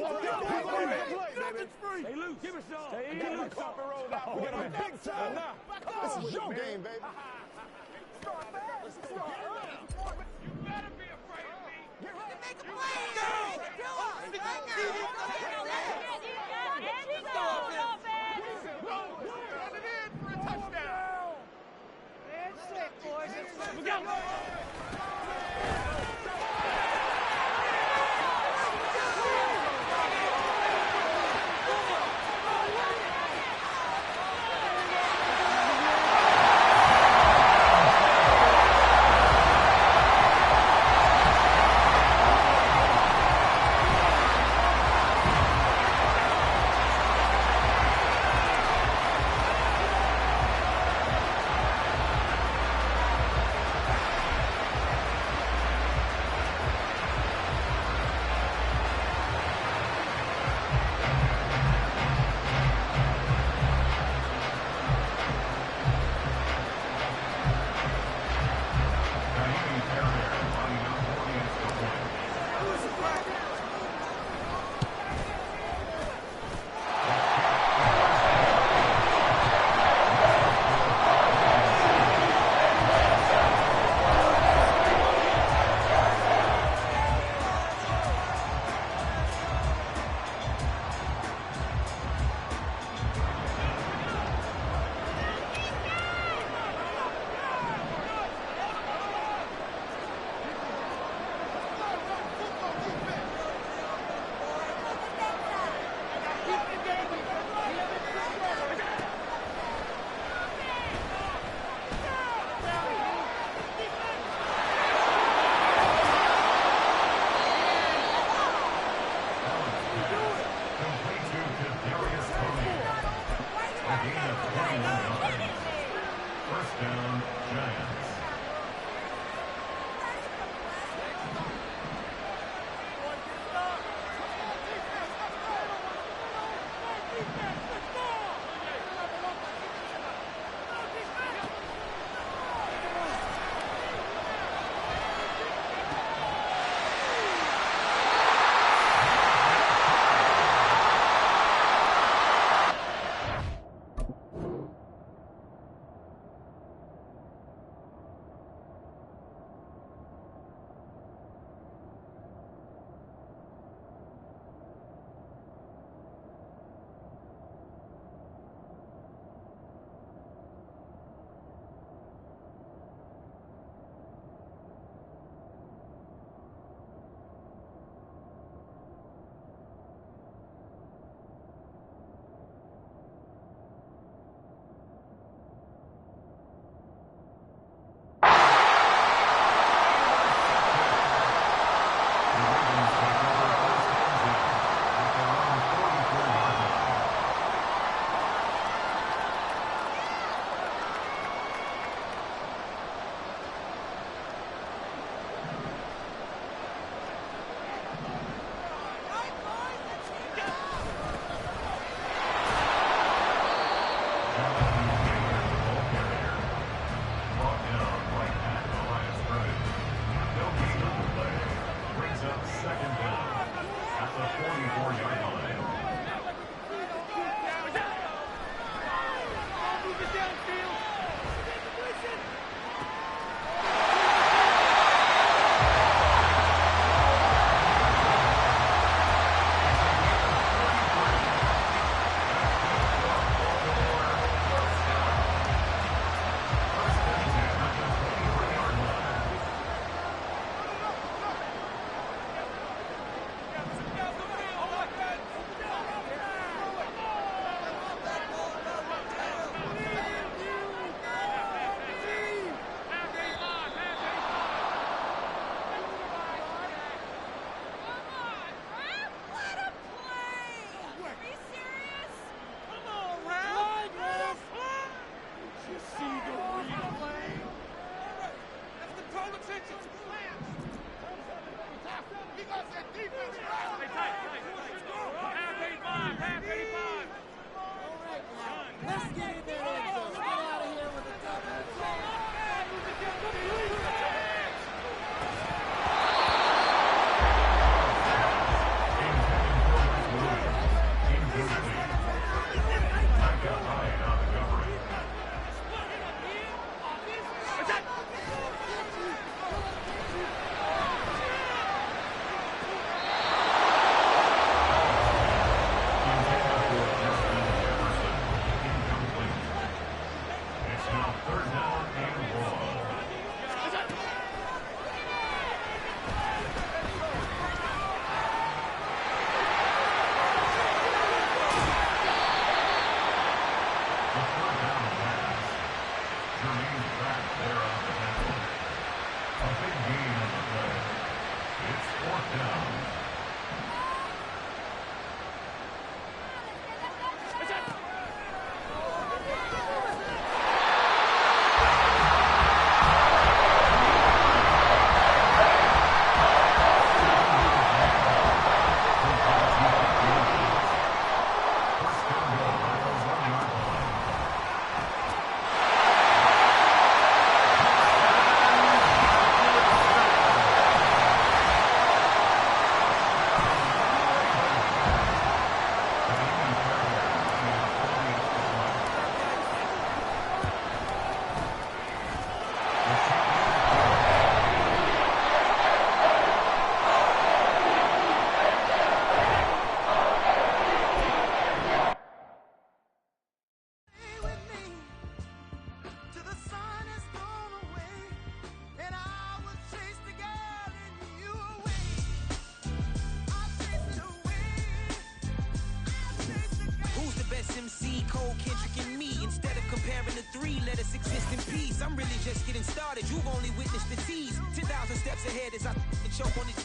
Nothing's free. Hey, Luke, give us some. Get him carpet rolled out. Get him big time. This is your game, baby. You better be afraid of me. Make a play. For a touchdown. That's it, boys. We go. Let's get in there, Enzo. Get out of here with the MC, Cole, Kendrick, and me. Instead of comparing the three, let us exist in peace. I'm really just getting started. You've only witnessed the tease. 10,000 steps ahead as I choke on it.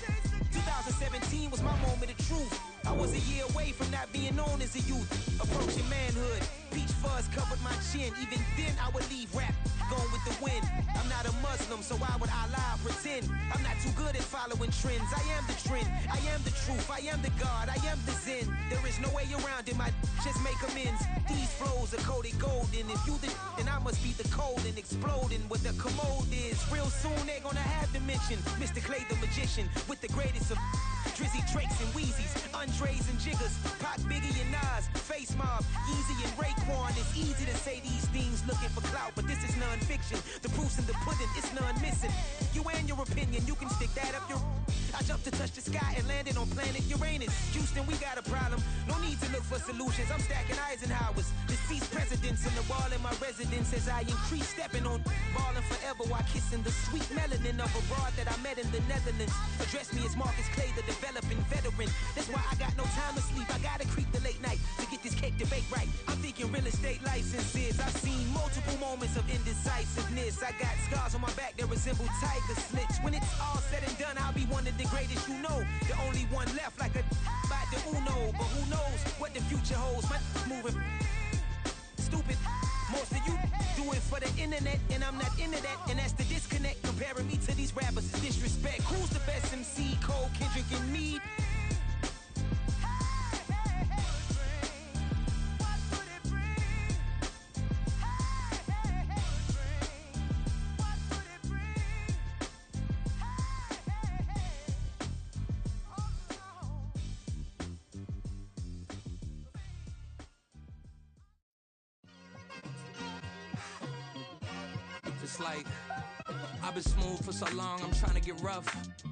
2017 was my moment of truth. I was a year away from not being known as a youth. Approaching manhood. Peach fuzz covered my chin. Even then, I would leave rap going with the wind. I'm not a Muslim, so why would I lie or pretend? I'm not too good at following trends. I am the trend. I am the truth. I am the God. I am the Zen. There is no way around it. My just make amends. These flows are coated golden. If you the then I must be the cold and exploding. What the commode is. Real soon they're gonna have to mention Mr. Clay the magician with the greatest of Drizzy, Drakes, and Wheezies, Andres and Jiggers, Pac, Biggie, and Nas, Face Mob, Easy and Raekwon. It's easy to say these things looking for clout, but this is non-fiction. The proof's in the pudding, it's none missing. You and your opinion, you can stick that up your... I jumped to touch the sky and landed on planet Uranus. Houston, we got a problem. No need to look for solutions. I'm stacking Eisenhowers. Deceased presidents in the wall in my residence as I increase stepping on ballin' forever while kissing the sweet melanin of a broad that I met in the Netherlands. Address me as Marcus Clay, the developing veteran. That's why I got no time to sleep. I gotta creep the late night to get this cake debate right. I'm thinking real estate licenses. I've seen multiple moments of indecisiveness. I got scars on my back that resemble tiger slits. When it's all said and done, I'll be one of the greatest you know. The only one left like a by the Uno. But who knows what the future holds. My moving stupid. Most of you do it for the internet, and I'm not into that. And that's the disconnect. Comparing me to these rappers is disrespect. Who's the best MC? Cole, Kendrick, and me? It's like I've been smooth for so long, I'm trying to get rough.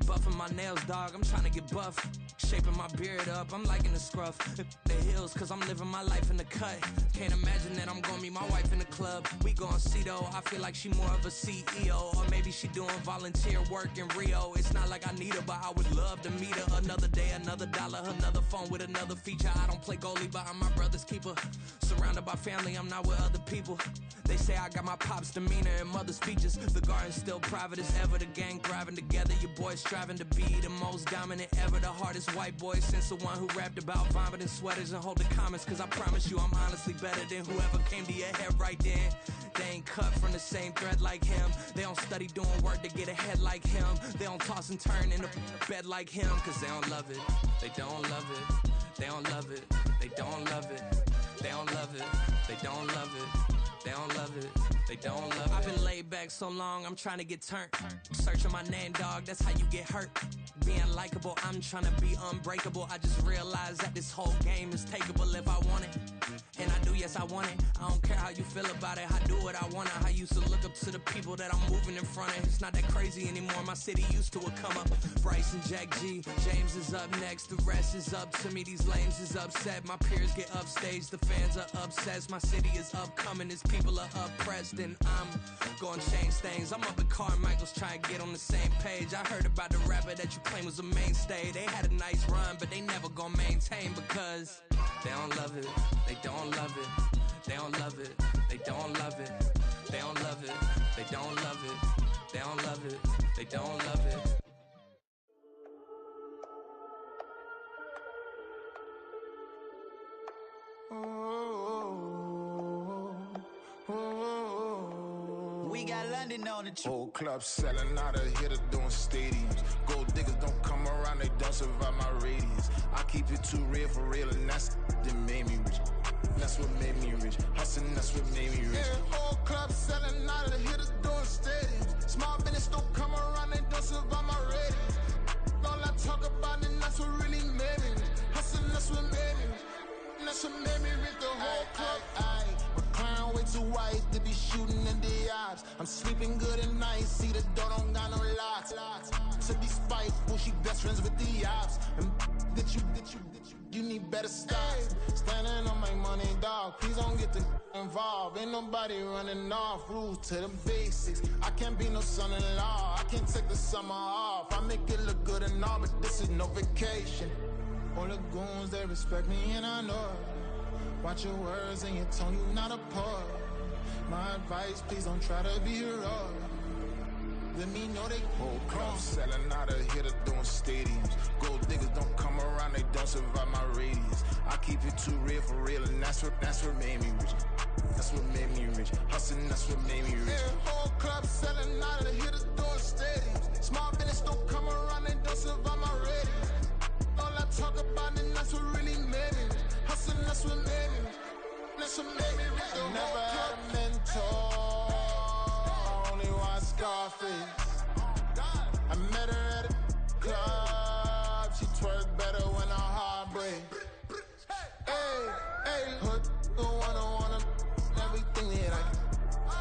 Buffing my nails, dog, I'm trying to get buff. Shaping my beard up, I'm liking the scruff. The hills, cause I'm living my life in the cut. Can't imagine that I'm gonna meet my wife in the club. We gon' see though, I feel like she more of a CEO. Or maybe she doing volunteer work in Rio. It's not like I need her, but I would love to meet her. Another day, another dollar, another phone with another feature. I don't play goalie, but I'm my brother's keeper. Surrounded by family, I'm not with other people. They say I got my pop's demeanor and mother's features. The garden's still private as ever, the gang thriving together. Your boy striving to be the most dominant ever. The hardest white boy since the one who rapped about vomiting sweaters and hold the comments. Cause I promise you I'm honestly better than whoever came to your head right then. They ain't cut from the same thread like him. They don't study doing work to get ahead like him. They don't toss and turn in the bed like him. Cause they don't love it, they don't love it. They don't love it, they don't love it. They don't love it, They don't love it. They don't love it. They don't love it. I've been laid back so long, I'm trying to get turned. Searching my name, dog, that's how you get hurt. Being likable, I'm trying to be unbreakable. I just realized that this whole game is takeable if I want it. And I do, yes, I want it. I don't care how you feel about it. I do what I want. I used to look up to the people that I'm moving in front of. It's not that crazy anymore. My city used to a come up. Bryce and Jack G. James is up next. The rest is up to me. These lames is upset. My peers get upstage. The fans are obsessed. My city is upcoming. These people are oppressed. And I'm gonna change things. I'm up at Carmichael's trying to get on the same page. I heard about the rapper that you claim was a mainstay. They had a nice run, but they never gonna maintain because they don't love it. They don't love it. They don't love it. They don't love it. They don't love it. They don't love it. They don't love it. They don't love it. We got London on the Whole club selling out of hitter doing stadiums. Gold diggers don't come around, they don't survive my radius. I keep it too real for real, and that's that made me rich. That's what made me rich. Hustling, that's what made me rich. Yeah, whole club selling out of hitters doing stadiums. Small business don't come around, they don't survive my radius. All I talk about, and that's what really made me rich. Hustling, that's what made me rich. And that's what made me rich. The whole club. My crown way too white to be shooting in the eyes. I'm sleeping good at night, see the door don't got no locks. To be spiteful, she best friends with the ops. And you need better stop. Standing on my money, dog. Please don't get the involved. Ain't nobody running off. Rules to the basics. I can't be no son-in-law. I can't take the summer off. I make it look good and all, but this is no vacation. All the goons, they respect me and I know it. Watch your words and your tone, you not a poet. My advice, please don't try to be heroic. Let me know they whole club selling out of hitter doing stadiums. Gold diggers don't come around, they don't survive my radius. I keep it too real for real, and that's what made me rich. That's what made me rich. Hustling, that's what made me rich. Yeah, whole club selling out of hitters doing stadiums. Small business don't come around, they don't survive my radius. All I talk about, and that's what really made me rich. Hustling, that's what made me rich. That's what made me rich. I never had a mentor. Scarface. I met her at a club. She twerk better when her heart breaks. Hey, hood, the wanna everything that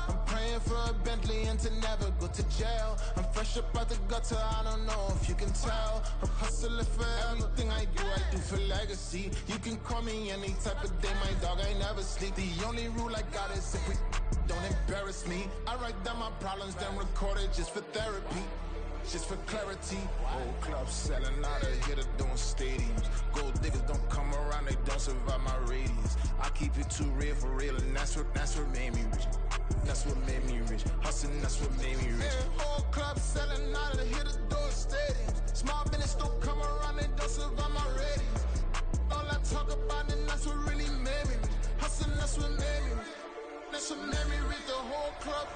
I'm praying for a Bentley and to never go to jail. I'm fresh up out the gutter, I don't know if you can tell. I'm hustling for everything I do for legacy. You can call me any type of day, my dog, I never sleep. The only rule I got is if we don't embarrass me. I write down my problems, then record it just for therapy, just for clarity. Whole club selling out of hitter doing stadiums. Gold diggers don't come around, they don't survive my radius. I keep it too real for real, and that's what made me rich. That's what made me rich. Hustling, that's what made me rich. Yeah, whole club selling out of hitter doing stadiums. Small business don't come around, they don't survive my radius. All I talk about, and that's what really made me rich. Hustling, that's what made me rich. That's what made me read the whole club.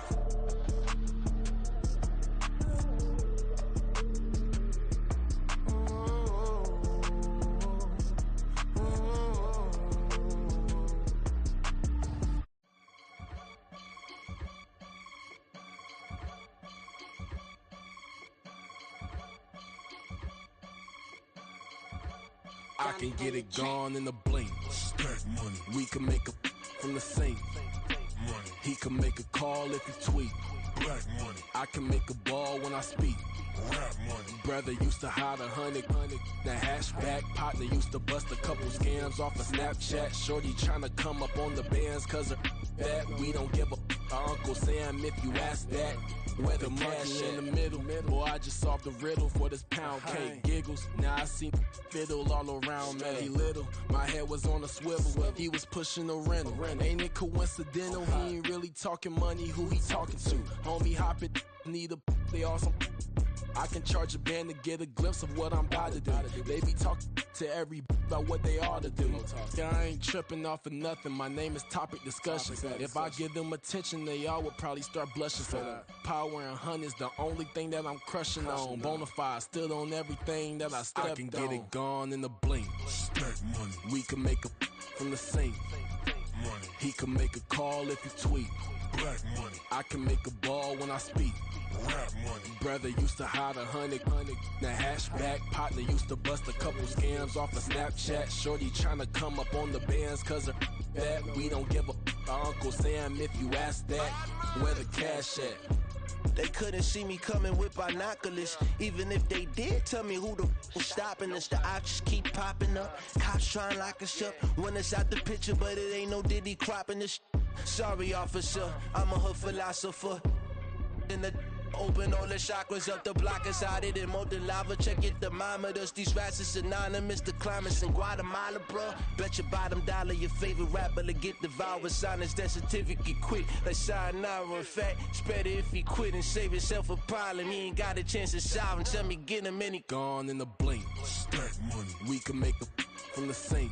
I can get it gone in a blink. Stack money. We can make a from the sink. Money. He can make a call if he tweet. Black money. I can make a ball when I speak. Rap money. Brother used to hide 100. The hashback partner used to bust a couple scams off of Snapchat. Shorty tryna come up on the bands cause of that. We don't give a Uncle Sam if you ask that. Where the cash in the middle. Boy, I just solved the riddle for this pound cake. Giggles, now I see fiddle all around me. He little, my head was on a swivel. He was pushing a rental. Ain't it coincidental? He ain't really talking money, who he talking to? Homie hopping, need a, they awesome. I can charge a band to get a glimpse of what I'm about to do. They be talking to every about what they ought to do. Yeah, I ain't tripping off of nothing. My name is Topic Discussion. If I give them attention, they all would probably start blushing. So power and hunt is the only thing that I'm crushing on. Bonafide stood on everything that I stepped on. I can get it gone in a blink. Stack money. We can make a from the sink. money. He can make a call if he tweet. Black money. I can make a ball when I speak. Rap money. Brother used to hide 100. The hashback partner used to bust a couple scams off of Snapchat. Shorty tryna come up on the bands cause of that. We don't give a Uncle Sam if you ask that. Where the cash at? They couldn't see me coming with binoculars. Even if they did, tell me who the was stopping us. The options keep popping up. Cops trying to lock us up. When it's out the picture, but it ain't no Diddy cropping this. Sorry, officer, I'm a hood philosopher. In the open all the chakras up the block inside it and molten lava. Check your thermometers. These rats is synonymous to climates in Guatemala, bruh. Bet your bottom dollar your favorite rapper to get devoured. Silence that certificate quick. Like sayonara. In fact, it's better if he quit and save himself a problem. He ain't got a chance to solve and tell me get him any. Gone in a blink. Stack money. We can make a from the sink.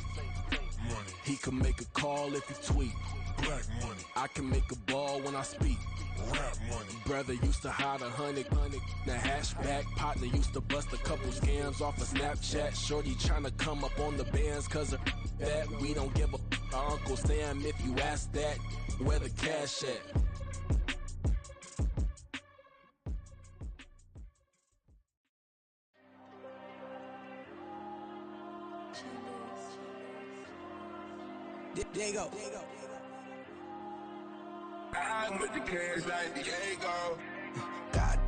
Money. He can make a call if he tweet. Black money. I can make a ball when I speak. Rap money. Brother used to hide 100. The hashback partner used to bust a couple scams off of Snapchat. Shorty tryna come up on the bands cause of that. We don't give a Uncle Sam if you ask that. Where the cash at? There you go. I'm with the cash like Diego. God.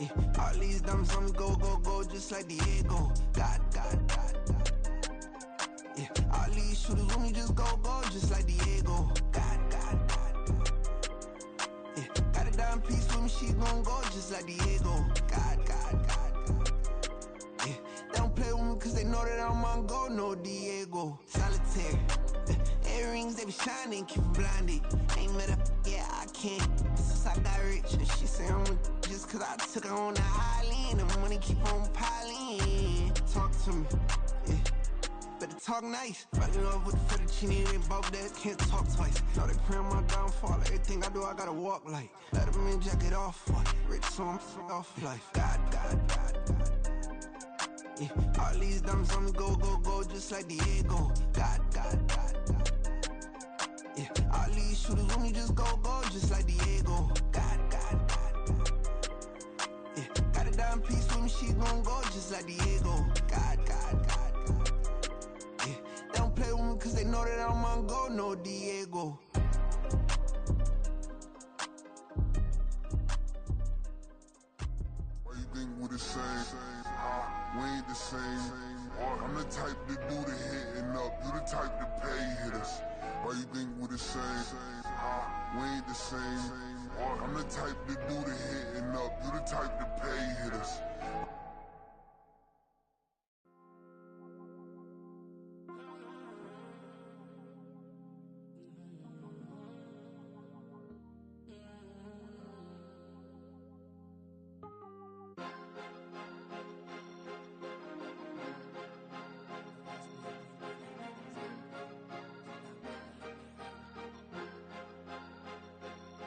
Yeah, all these dumps on me go, just like Diego. God. Yeah, all these shooters on me just go, just like Diego. God. Yeah, got a dime piece with me, she gon' go, just like Diego. God. Yeah, they don't play with me cause they know that I'm on go, no Diego. Solitaire. Earrings, they be shining, keep blinded. Ain't met up, yeah, I can't. Since I got rich, and she say I'm just cause I took her on the island. The money keep on piling. Talk to me, yeah. Better talk nice. Fucking up with the fettuccine, ain't both that, can't talk twice. Know they pray on my downfall, everything I do, I gotta walk like. Let them in, jacket off, rich, so I'm off life. God. Yeah, all these dumps on me go, just like Diego. God. Yeah, all these shooters on me just go, just like Diego. God. Yeah, got a dime piece with me, she gon' go, just like Diego. God. Yeah, they don't play with me cause they know that I'm on go, no Diego. Why you think we the same? We ain't the same. I'm the type to do the hitting up. You the type to pay hitters. Why you think we the same? We ain't the same. I'm the type to do the hitting up. You the type to pay hitters.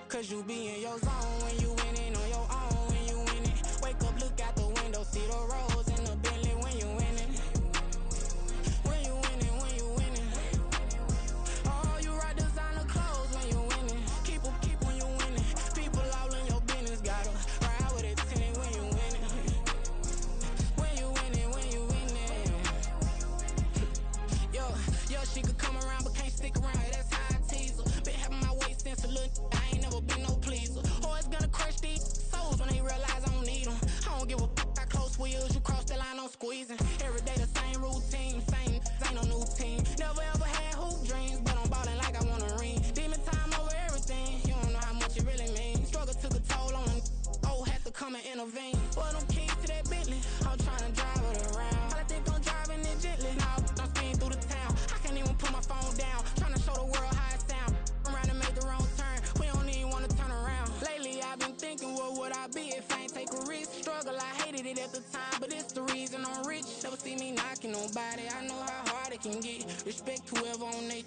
Cause you be in your zone when you winning on your own when you winning. Wake up, look out the window, see the rose in the Bentley when you winning. When you winning. Oh, you ride designer clothes when you winning. Keep when you winning. People all in your business, gotta ride with it tinted when you winning. When you winning. Yo, she could come around but can't stick around. That's how I tease her. Been having my waist since a little. Been no pleaser. Always gonna crush these souls when they realize I don't need them. I don't give a f*** how close wheels, you cross the line, I'm squeezing. Every day the same routine, ain't no new team. Never ever had hoop dreams, but I'm ballin' like I want a ring. Demon time over everything, you don't know how much it really means. Struggle took a toll on them, had to come and intervene. Boy, them keys to that Bentley, I'm tryna drive it around. I think I'm driving it gently, now I'm speeding through the town. I can't even put my phone down, tryna show the world how it sound. Around and made the wrong turn, we don't even wanna turn around. Lately I've been thinking, what would I be if I ain't take a risk? Struggle, I hated it at the time, but it's the reason I'm rich. Never see me knocking nobody, I know how hard it can get. Respect whoever on they,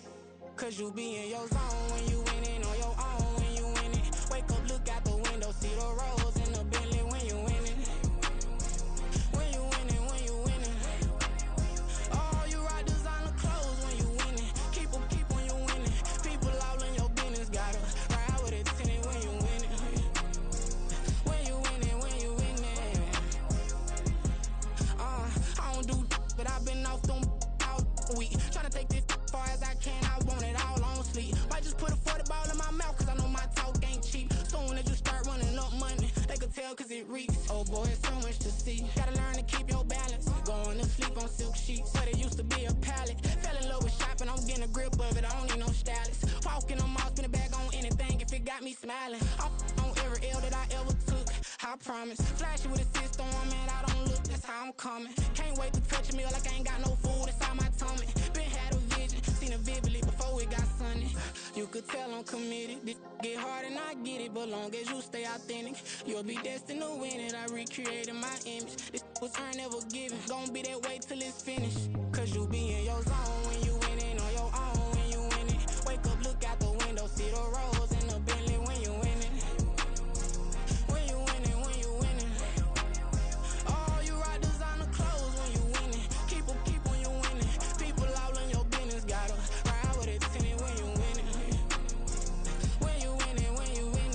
cause you be in your zone when you winning on your own when you winning. Wake up, look out the window, see the rose in the Bentley when you winning. When you winning. Oh, you ride designer clothes when you winning. see. Gotta learn to keep your balance. Going to sleep on silk sheets, so they used to be a pallet. Fell in love with shopping, I'm getting a grip of it, I don't need no stylist. Walking on mall, spin a bag on anything if it got me smiling. I'm on every L that I ever took, I promise. Flashy with a system, man, I don't look, that's how I'm coming. Can't wait to touch a meal like I ain't got no food inside my tummy. Been had a vision, seen it vividly before it got sunny. You could tell I'm committed, this get hard and I get it, but long as you stay authentic, you'll be destined to win it. I recreated my image, this was earned, never given. Gonna be that way till it's finished, cause you be in your zone when you winning on your own when you win it. Wake up, look out the window, see the rose in the Bentley when you winning. When you winning, when you winning. Oh, you rock designer clothes when you winning. Keep when you winning. People all in your business, gotta ride with it tinted when you winning. When you winning, when you winning.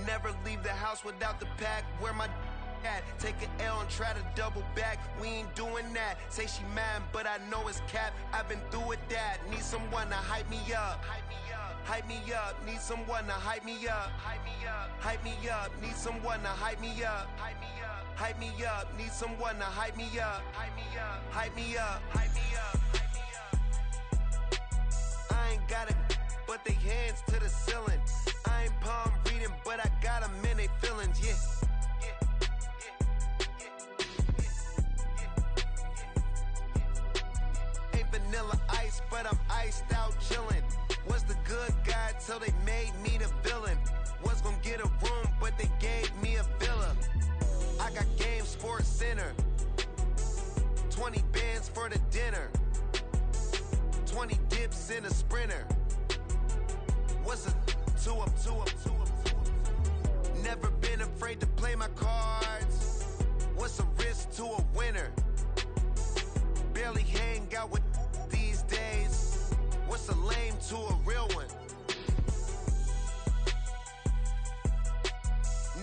Never leave the house without the pack. Where my at? Take an L and try to double back. We ain't doing that. Say she mad, but I know it's cap. I've been through with that. Need someone to hype me up. Hype me up. Need someone to hype me up. Hype me up. Need someone to hype me up. Hype me up. Need someone to hype me up. Hype me up. Hype me up. I ain't got it, but they hands to the ceiling. I ain't palm reading, but I got them in they feelings, yeah. Ain't vanilla ice, but I'm iced out chillin'. Was the good guy till they made me the villain. Was gonna get a room, but they gave me a villa. I got Game Sports Center. 20 bands for the dinner. 20 dips in a Sprinter. What's a two up? Never been afraid to play my cards. What's a risk to a winner? Barely hang out with these days. What's a lame to a real one?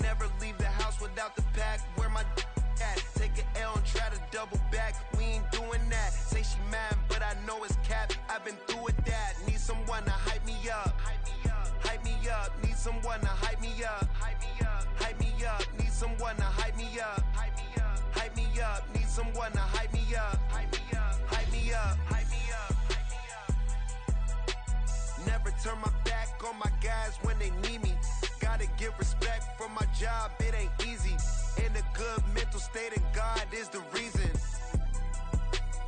Never leave the house without the pack. Where my at? Take an L and try to double back. We ain't doing that. Say she mad, but I know it's cap. I've been through with that. Need someone to hype me up. Hype me up. Need someone to hype me up. Hype me up. Need someone to hype me up. Hype me up. Need someone to hype me up. Hype me up. Hype me up. Never turn my back on my guys when they need me. Gotta give respect for my job, it ain't easy. In a good mental state, and God is the reason.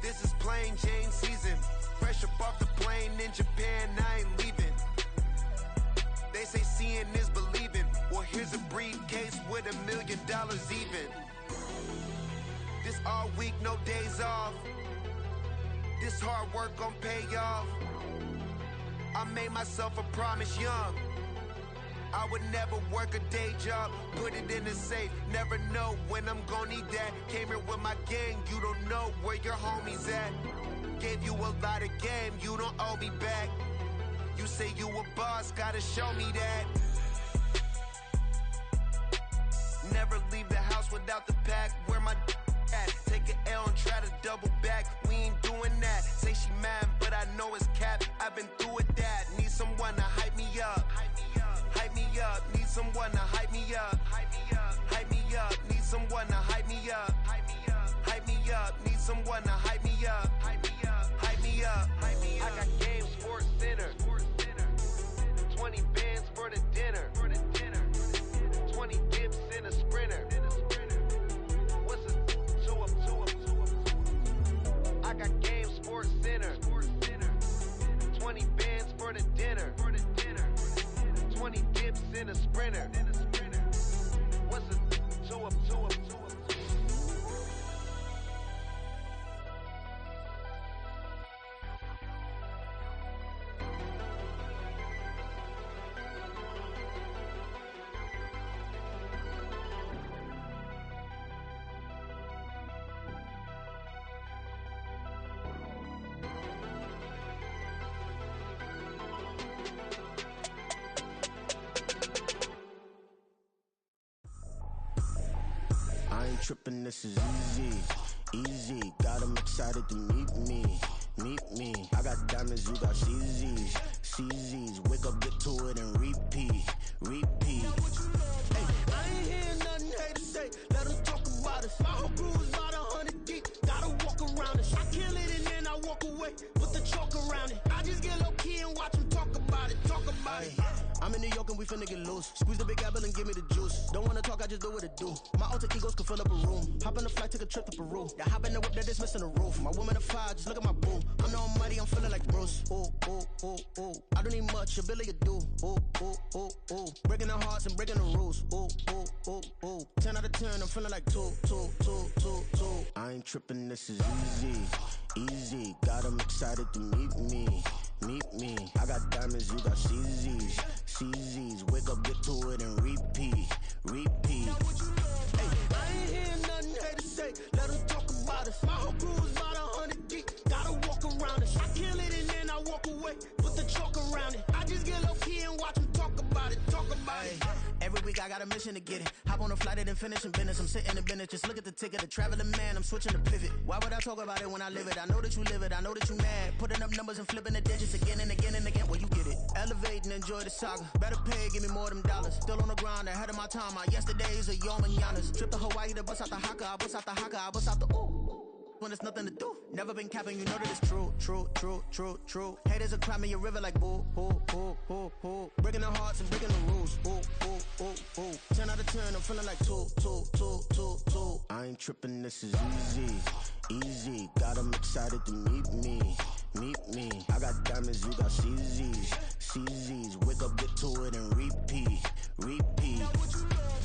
This is plain Jane season. Fresh up off the plane in Japan, I ain't leaving. They say seeing is believing. Well, here's a briefcase with $1 million even. This all week, no days off. This hard work gon' pay off. I made myself a promise young. I would never work a day job, put it in the safe. Never know when I'm gon' need that. Came here with my gang, you don't know where your homies at. Gave you a lot of game, you don't owe me back. You say you a boss, gotta show me that. Never leave the house without the pack. Where my at? Take an L and try to double back. We ain't doing that. Say she mad, but I know it's cap. I've been through with that. Need someone to hype me up. Hype me up. Need someone to hype me up. Hype me up. Need someone to hype me up. Hype me up. Need someone to hype me up. Hype me up. I got Game Sports Center. 20 bands for the dinner. 20 dips in a sprinter. What's a two up? I got Game Sports Center. 20 bands for the dinner. 20 dips in a sprinter. What's a two up? Trippin', this is easy. Got 'em excited to meet me. I got diamonds, you got CZs. Wake up, get to it, and repeat. Hey, I ain't hear nothing haters say. Let 'em talk about us. My whole crew is about 100 deep. Gotta walk around us. I kill it and then I walk away with the chalk around it. I just get low key and watch 'em talk about it. I'm in New York and we finna get loose. Squeeze the big apple and give me the juice. Don't wanna talk, I just do what it do. My alter egos can fill up a room. Hop on the flight, take a trip to Peru. Yeah, hop in the whip that is missing the roof. My woman a fire, just look at my boo. I'm the almighty, I'm feeling like Bruce. Ooh. I don't need much, ability to do. Ooh. Breaking the hearts and breaking the rules. Ooh. 10 out of 10, I'm feeling like 2. I ain't tripping, this is easy. Got 'em excited to meet me. I got diamonds, you got CZs. Wake up, get to it, and repeat. Hey, I ain't hear nothing haters say. Let 'em talk about us. My whole crew is about 100 deep. Gotta walk around us. I kill it and then I walk away. Put the chalk around it. I just get low key and watch 'em talk about it. Every week I got a mission to get it. Hop on a flight and then finish in business. I'm sitting in business, just look at the ticket. A traveling man, I'm switching to pivot. Why would I talk about it when I live it? I know that you live it, I know that you mad. Putting up numbers and flipping the digits again and again. Well, you get it. Elevate and enjoy the saga. Better pay, give me more of them dollars. Still on the grind, ahead of my time. My yesterdays are your mananas. Trip to Hawaii to bust out the haka. I bust out the haka, I bust out the ooh. When there's nothing to do. Never been capping, you know that it's true. Haters are climbing your river like boo. Breaking the hearts and breaking the rules. Ooh. 10 out of 10, I'm feeling like 2. I ain't tripping, this is easy. Got 'em excited to meet me. I got diamonds, you got CZs. Wake up, get to it, and repeat.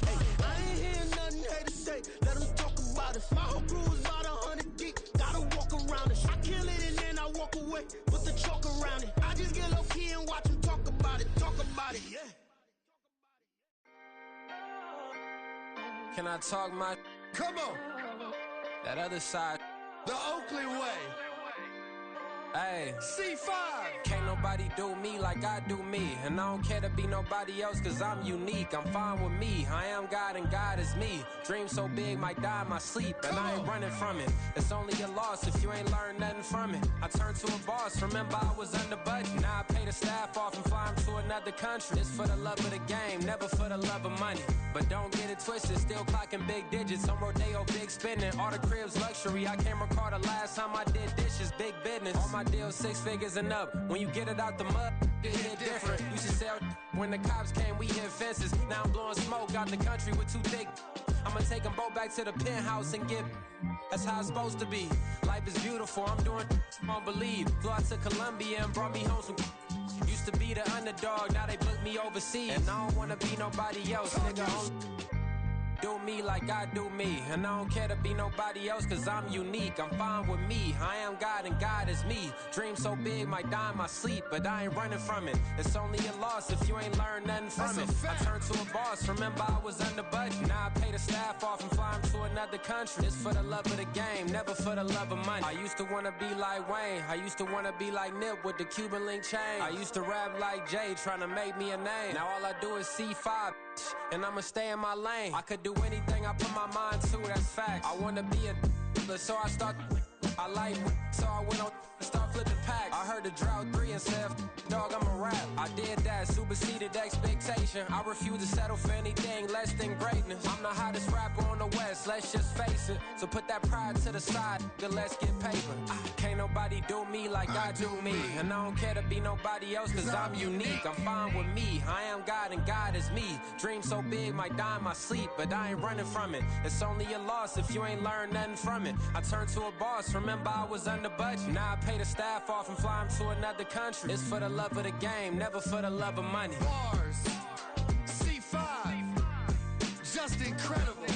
Hey, I ain't hear nothing haters say. Let 'em talk about us. My whole crew is about 100 deep. Gotta walk around us. I kill it and then I walk away. Put the chalk around it. I just get low key and watch 'em talk about it. Yeah. Can I talk my? Come on. That other side. The Oakland way. Ay. C5. Can't nobody do me like I do me. And I don't care to be nobody else cause I'm unique. I'm fine with me. I am God and God is me. Dream so big might die in my sleep. And I ain't running from it. It's only a loss if you ain't learned nothing from it. I turned to a boss. Remember I was under budget. Now I pay the staff off and fly them to another country. It's for the love of the game, never for the love of money. But don't get it twisted. Still clocking big digits. On Rodeo, big spending. All the cribs luxury. I can't recall the last time I did dishes. Big business. All my deals 6 figures and up. When you get it out the mud, it hit different. Used to sell when the cops came, we hit fences. Now I'm blowing smoke out the country with 2 thick. I'ma take them both back to the penthouse and get. That's how it's supposed to be. Life is beautiful, I'm doing won't believe. Flew out to Colombia and brought me home some. Used to be the underdog, now they book me overseas. And I don't wanna be nobody else, nigga. Do me like I do me. And I don't care to be nobody else cause I'm unique. I'm fine with me. I am God and God is me. Dream so big might die in my sleep, but I ain't running from it. It's only a loss if you ain't learned nothing from it. I turned to a boss. Remember I was under budget. Now I pay the staff off and fly them to another country. It's for the love of the game, never for the love of money. I used to wanna be like Wayne. I used to wanna be like Nip with the Cuban link chain. I used to rap like Jay, trying to make me a name. Now all I do is C5. And I'ma stay in my lane. I could do anything I put my mind to, that's fact. I wanna be a so I start. I like so I went on and start flipping packs. I heard the drought 3 and said, dog, I'm a rap. I did that, superseded expectation. I refuse to settle for anything less than greatness. I'm the hottest rapper on the West, let's just face it. So put that pride to the side, then let's get paper. Can't nobody do me like I do me. And I don't care to be nobody else cause I'm unique. I'm fine with me. I am God and God is me. Dream so big might die in my sleep, but I ain't running from it. It's only a loss if you ain't learned nothing from it. I turned to a boss. Remember I was under budget. Now I pay the staff off and fly them to another country. It's for the love of the game, never for the love of money. Bars, C5, just incredible.